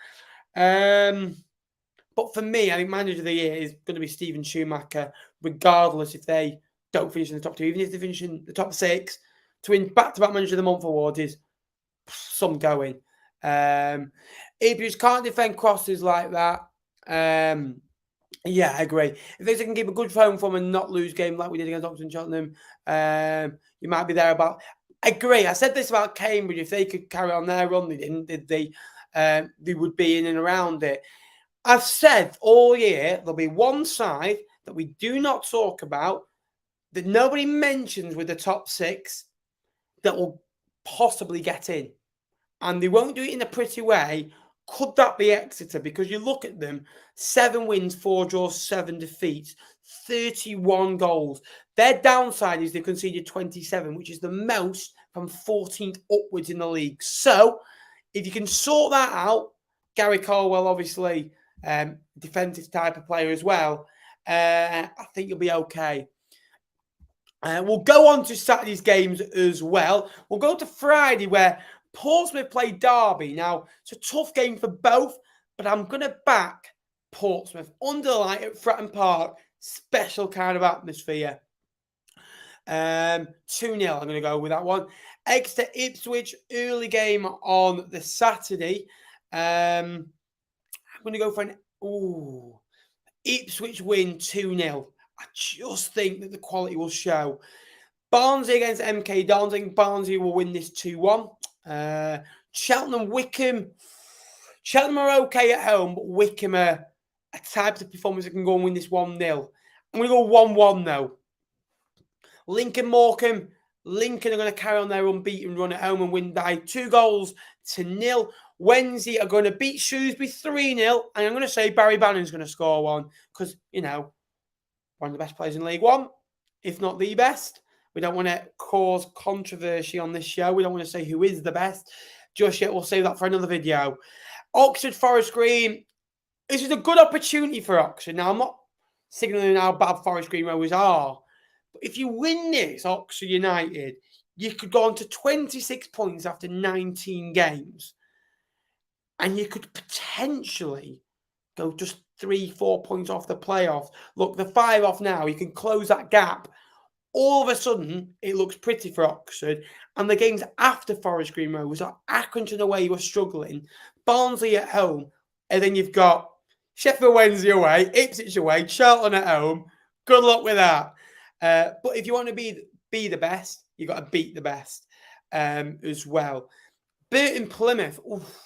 But for me, I think manager of the year is going to be Stephen Schumacher, regardless if they don't finish in the top 2. Even if they finish in the top 6, to win back-to-back manager of the month award is some going. Ipswich can't defend crosses like that. Yeah, I agree. If they can keep a good home form and not lose game like we did against Oxford and Cheltenham, you might be there about. I agree. I said this about Cambridge. If they could carry on their run, they didn't, did they? They would be in and around it. I've said all year there'll be one side that we do not talk about, that nobody mentions with the top 6, that will possibly get in. And they won't do it in a pretty way. Could that be Exeter? Because you look at them, 7 wins, 4 draws, 7 defeats, 31 goals. Their downside is they conceded 27, which is the most from 14th upwards in the league. So if you can sort that out, Gary Caldwell, obviously, defensive type of player as well, I think you'll be okay. We'll go on to Saturday's games as well. We'll go to Friday where Portsmouth play Derby. Now, it's a tough game for both, but I'm going to back Portsmouth under the light at Fratton Park. Special kind of atmosphere. 2-0, I'm going to go with that one. Exeter Ipswich, early game on the Saturday. I'm going to go for an Ipswich win 2-0. I just think that the quality will show. Barnsley against MK Dons. I think Barnsley will win this 2-1. Cheltenham and Wycombe. Cheltenham are okay at home, but Wycombe are a type of performance that can go and win this 1-0. I'm going to go 1-1 though. Lincoln Morecambe. Lincoln are going to carry on their unbeaten run at home and win by 2-0. Wednesday are going to beat Shrewsbury 3-0. And I'm going to say Barry Bannon's going to score one because, you know, one of the best players in League One, if not the best. We don't want to cause controversy on this show. We don't want to say who is the best just yet. We'll save that for another video. Oxford Forest Green. This is a good opportunity for Oxford. Now, I'm not signalling how bad Forest Green Rovers are. But if you win this, Oxford United, you could go on to 26 points after 19 games. And you could potentially go just 3-4 points off the playoffs. Look, the 5 off now. You can close that gap. All of a sudden, it looks pretty for Oxford. And the games after Forest Green Rovers are Accrington away, who are struggling, Barnsley at home, and then you've got Sheffield Wednesday away, Ipswich away, Charlton at home. Good luck with that. But if you want to be the best, you've got to beat the best as well. Burton, Plymouth. Oof.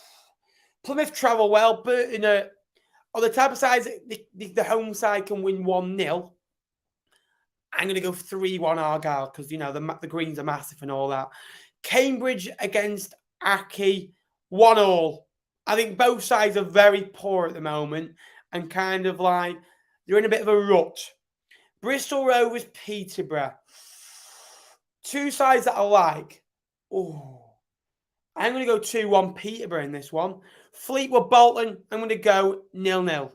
Plymouth travel well. Burton are the type of sides the home side can win 1-0. I'm going to go 3-1 Argyle because, the greens are massive and all that. Cambridge against Aki, 1-1. I think both sides are very poor at the moment and kind of like they're in a bit of a rut. Bristol Rovers, Peterborough. Two sides that I like. Oh, I'm going to go 2-1 Peterborough in this one. Fleetwood, Bolton, I'm going to go 0-0.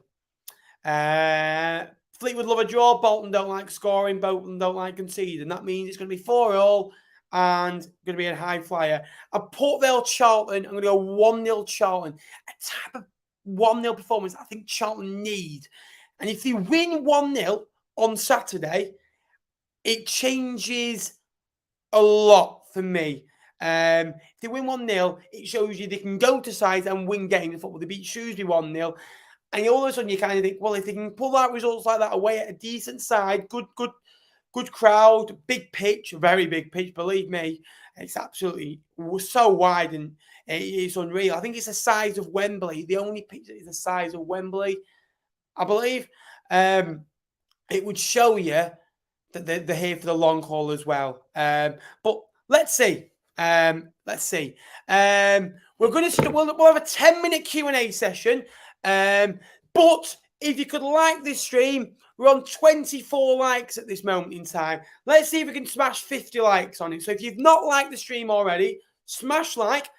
Fleetwood love a draw. Bolton don't like scoring. Bolton don't like conceding. That means it's going to be 4-4 and going to be a high flyer. A Port Vale, Charlton. I'm going to go 1-0 Charlton. A type of 1-0 performance I think Charlton need. And if they win 1-0 on Saturday, it changes a lot for me. If they win 1-0, it shows you they can go to sides and win games in football. They beat Shrewsbury 1-0. And all of a sudden, you kind of think, well, if they can pull out results like that away at a decent side, good crowd, big pitch, very big pitch, believe me, it's absolutely so wide and it's unreal. I think it's the size of Wembley, the only pitch that is the size of Wembley, I believe. It would show you that they're here for the long haul as well. But let's see. We're going to we'll have a 10-minute Q&A session. But if you could like this stream, we're on 24 likes at this moment in time. Let's see if we can smash 50 likes on it. So if you've not liked the stream already, smash like.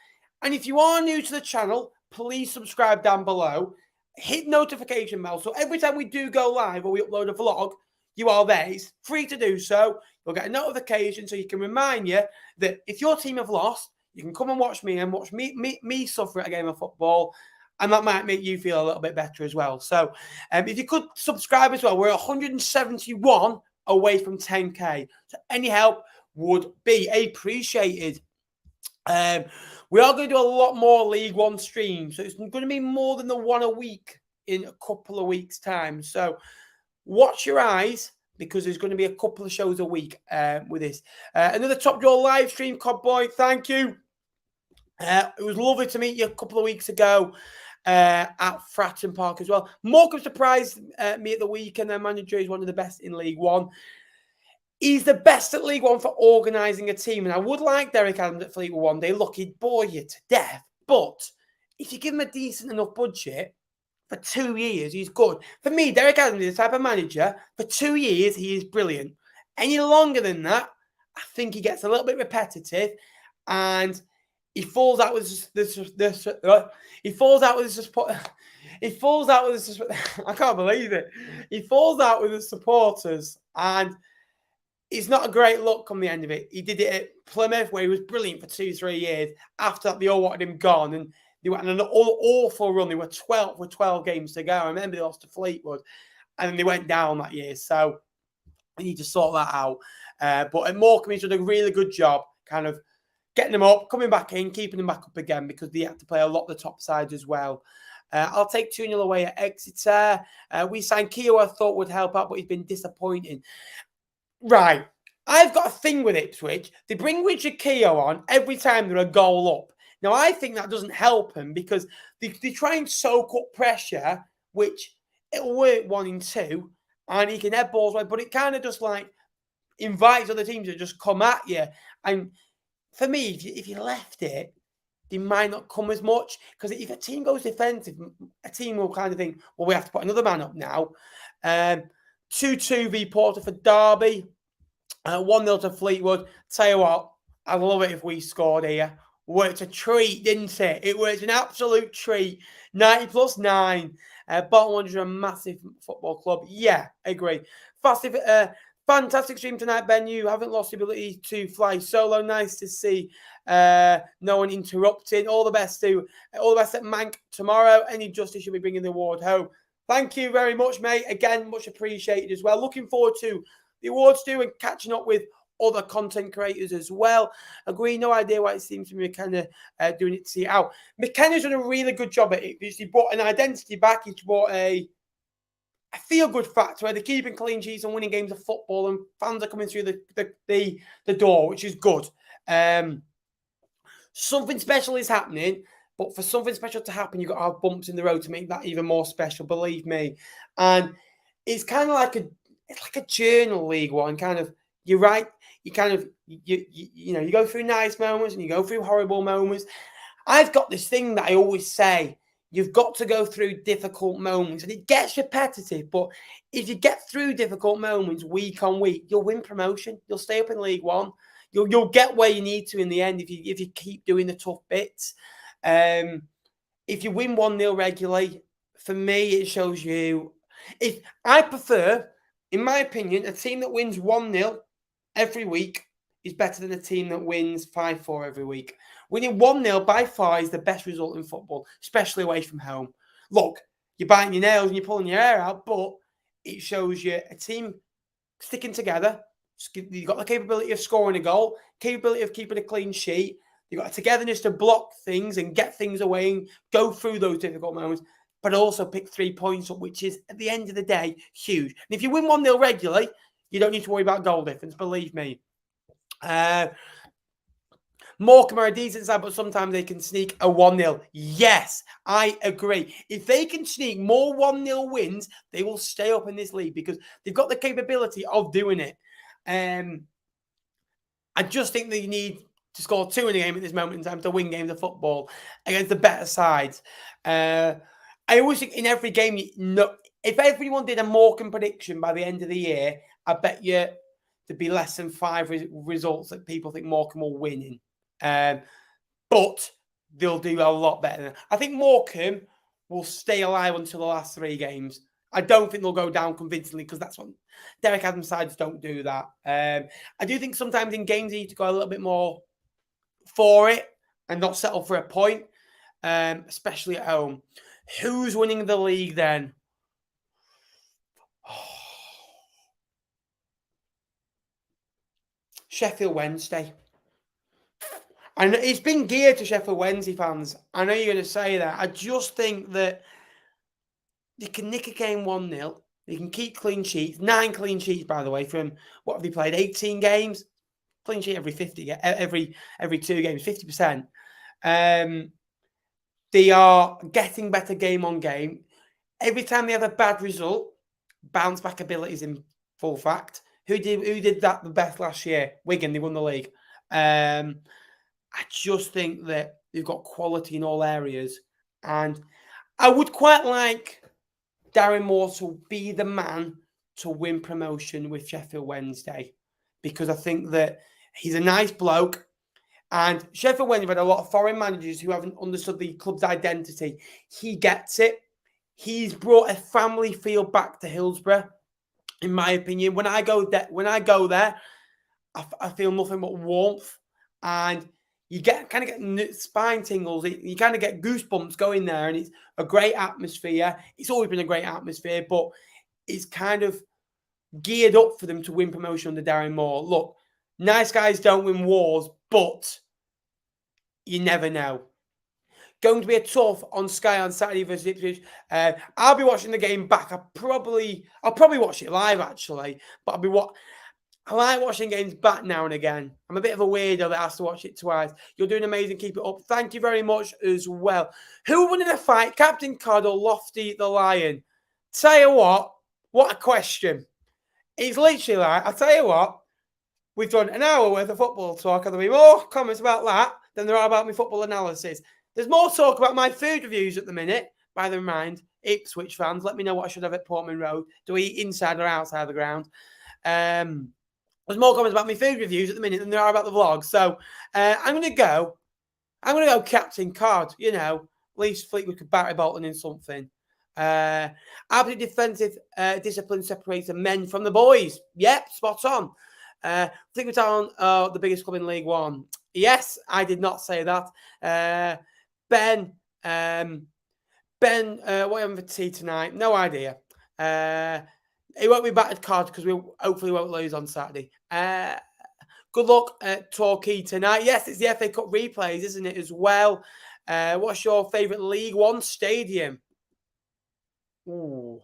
And if you are new to the channel, please subscribe down below. Hit notification bell. So every time we do go live or we upload a vlog, you are there. It's free to do so. You'll get a notification so you can remind you that if your team have lost, you can come and watch me and watch me suffer at a game of football. And that might make you feel a little bit better as well. So if you could subscribe as well, we're 171 away from 10K. So any help would be appreciated. We are going to do a lot more League One streams. So it's going to be more than the one a week in a couple of weeks' time. So watch your eyes because there's going to be a couple of shows a week with this. Another Top Draw live stream, Codboy. Thank you. It was lovely to meet you a couple of weeks ago. At Fratton Park as well. Morecambe surprised me at the weekend. Their manager is one of the best in League One. He's the best at League One for organising a team. And I would like Derek Adams at Fleetwood one day. Look, he'd bore you to death. But if you give him a decent enough budget, for 2 years, he's good. For me, Derek Adams is the type of manager, for 2 years, he is brilliant. Any longer than that, I think he gets a little bit repetitive and he falls out with he falls out with I can't believe it. He falls out with the supporters, and it's not a great look on the end of it. He did it at Plymouth, where he was brilliant for 2-3 years. After that, they all wanted him gone, and they went on an awful run. They were 12 games to go. I remember they lost to Fleetwood, and then they went down that year. So we need to sort that out. But at Morecambe, he's done a really good job, kind of getting them up, coming back in, keeping them back up again because they had to play a lot of the top sides as well. I'll take 2-0 away at Exeter. We signed Keogh, I thought would help out, but he's been disappointing. Right. I've got a thing with Ipswich. They bring Richard Keogh on every time they're a goal up. Now, I think that doesn't help him because they try and soak up pressure, which it'll work 1 in 2, and he can head balls away, but it kind of just like invites other teams to just come at you. And for me, if you left it, they might not come as much because if a team goes defensive, a team will kind of think, well, we have to put another man up now. 2-2 v Porter for Derby, 1-0 to Fleetwood. Tell you what, I'd love it if we scored here. Worked a treat, didn't it? It was an absolute treat. 90 plus 9. Bolton Wanderers are a massive football club. Yeah, I agree. Fantastic stream tonight, Ben. You haven't lost the ability to fly solo. Nice to see no one interrupting. All the best at Mank tomorrow. Any justice, you'll be bringing the award home. Thank you very much, mate. Again, much appreciated as well. Looking forward to the awards too and catching up with other content creators as well. Agree, no idea why it seems to be McKenna doing it to see it out. McKenna's done a really good job at it because he brought an identity back. He brought a feel-good factor where they're keeping clean sheets and winning games of football and fans are coming through the door, which is good. Something special is happening, but for something special to happen, you've got to have bumps in the road to make that even more special, believe me. And it's kind of like a journal, League One, kind of, you're right, you kind of, you go through nice moments and you go through horrible moments. I've got this thing that I always say, you've got to go through difficult moments, and it gets repetitive, but if you get through difficult moments week on week, you'll win promotion, you'll stay up in League One, you'll get where you need to in the end if you keep doing the tough bits. If you win 1-0 regularly, for me, it shows you. If I prefer, in my opinion, a team that wins 1-0 every week is better than a team that wins 5-4 every week. Winning 1-0 by far is the best result in football, especially away from home. Look, you're biting your nails and you're pulling your hair out, but it shows you a team sticking together. You've got the capability of scoring a goal, capability of keeping a clean sheet. You've got a togetherness to block things and get things away and go through those difficult moments, but also pick 3 points up, which is, at the end of the day, huge. And if you win 1-0 regularly, you don't need to worry about goal difference, believe me. Morecambe are a decent side, but sometimes they can sneak a 1-0. Yes, I agree. If they can sneak more 1-0 wins, they will stay up in this league because they've got the capability of doing it. I just think that you need to score 2 in a game at this moment in time to win games of football against the better sides. I always think in every game, if everyone did a Morecambe prediction by the end of the year, I bet you there'd be less than 5 results that people think Morecambe will win in. But they'll do a lot better. I think Morecambe will stay alive until the last 3 games. I don't think they'll go down convincingly because that's what Derek Adams' sides don't do that. I do think sometimes in games you need to go a little bit more for it and not settle for a point, especially at home. Who's winning the league then? Sheffield Wednesday. And it's been geared to Sheffield Wednesday fans. I know you're going to say that. I just think that they can nick a game 1-0. They can keep clean sheets. 9 clean sheets, by the way, from what have they played? 18 games? Clean sheet every 2 games, 50%. They are getting better game on game. Every time they have a bad result, bounce back abilities in full fact. Who did that the best last year? Wigan, they won the league. I just think that they've got quality in all areas. And I would quite like Darren Moore to be the man to win promotion with Sheffield Wednesday, because I think that he's a nice bloke. And Sheffield Wednesday have had a lot of foreign managers who haven't understood the club's identity. He gets it. He's brought a family feel back to Hillsborough, in my opinion. When I go there, I feel nothing but warmth, and you kind of get spine tingles. You kind of get goosebumps going there, and it's a great atmosphere. It's always been a great atmosphere, but it's kind of geared up for them to win promotion under Darren Moore. Look, nice guys don't win wars, but you never know. Going to be a tough on Sky on Saturday versus Ipswich. I'll be watching the game back. I'll probably watch it live actually, but I like watching games back now and again. I'm a bit of a weirdo that has to watch it twice. You're doing amazing. Keep it up. Thank you very much as well. Who won in a fight? Captain Cod or Lofty the Lion? Tell you what a question. It's literally like, I'll tell you what, we've done an hour worth of football talk, and there'll be more comments about that than there are about my football analysis. There's more talk about my food reviews at the minute. By the mind, Ipswich fans, let me know what I should have at Portman Road. Do we eat inside or outside the ground? There's more comments about my food reviews at the minute than there are about the vlog. So I'm going to go Captain Cod. You know, at least Fleetwood could batter Bolton in something. Absolute defensive discipline separates the men from the boys. Yep, spot on. Fleetwood Town are the biggest club in League One. Yes, I did not say that. Ben Ben, what are you having for tea tonight? No idea. It won't be battered cards because we hopefully won't lose on Saturday. Good luck at Torquay tonight. Yes, it's the FA Cup replays, isn't it, as well? What's your favourite League One stadium? Ooh.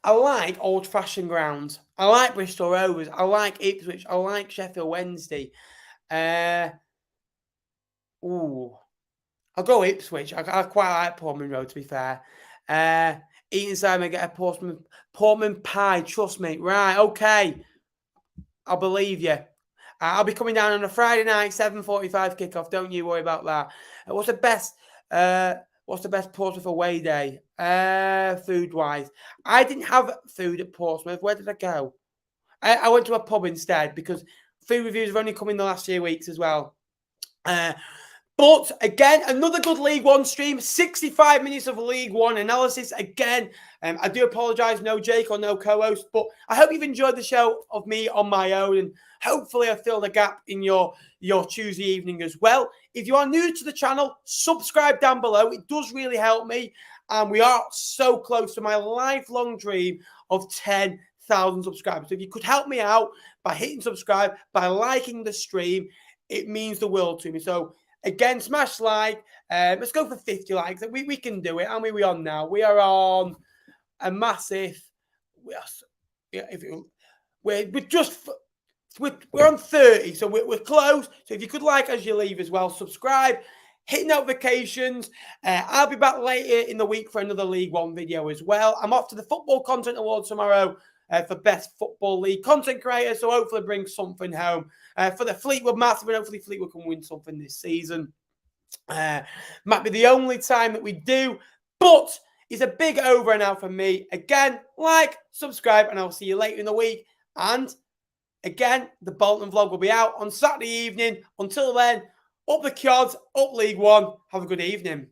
I like old-fashioned grounds. I like Bristol Rovers. I like Ipswich. I like Sheffield Wednesday. I'll go Ipswich. I quite like Portman Road, to be fair. Eat inside and get a Portman pie. Trust me. Right, okay. I'll believe you. I'll be coming down on a Friday night, 7:45 kickoff. Don't you worry about that. What's the best Portsmouth away day? Food-wise. I didn't have food at Portsmouth. Where did I go? I went to a pub instead because food reviews have only come in the last few weeks as well. But again, another good League One stream, 65 minutes of League One analysis. Again, I do apologise, no Jake or no co-host, but I hope you've enjoyed the show of me on my own, and hopefully I filled a gap in your Tuesday evening as well. If you are new to the channel, subscribe down below. It does really help me, and we are so close to my lifelong dream of 10,000 subscribers. So if you could help me out by hitting subscribe, by liking the stream, it means the world to me. So again, smash like. Let's go for 50 likes. We can do it. How many are we on now? We are on a massive. We're on 30, so we're close. So if you could like as you leave as well, subscribe, hit notifications. I'll be back later in the week for another League One video as well. I'm off to the Football Content Awards tomorrow for Best Football League Content Creator, so hopefully bring something home for the Fleetwood Massive, and hopefully Fleetwood can win something this season. Might be the only time that we do, but it's a big over and out for me. Again, like, subscribe, and I'll see you later in the week. And again, the Bolton vlog will be out on Saturday evening. Until then, up the Quads, up League One. Have a good evening.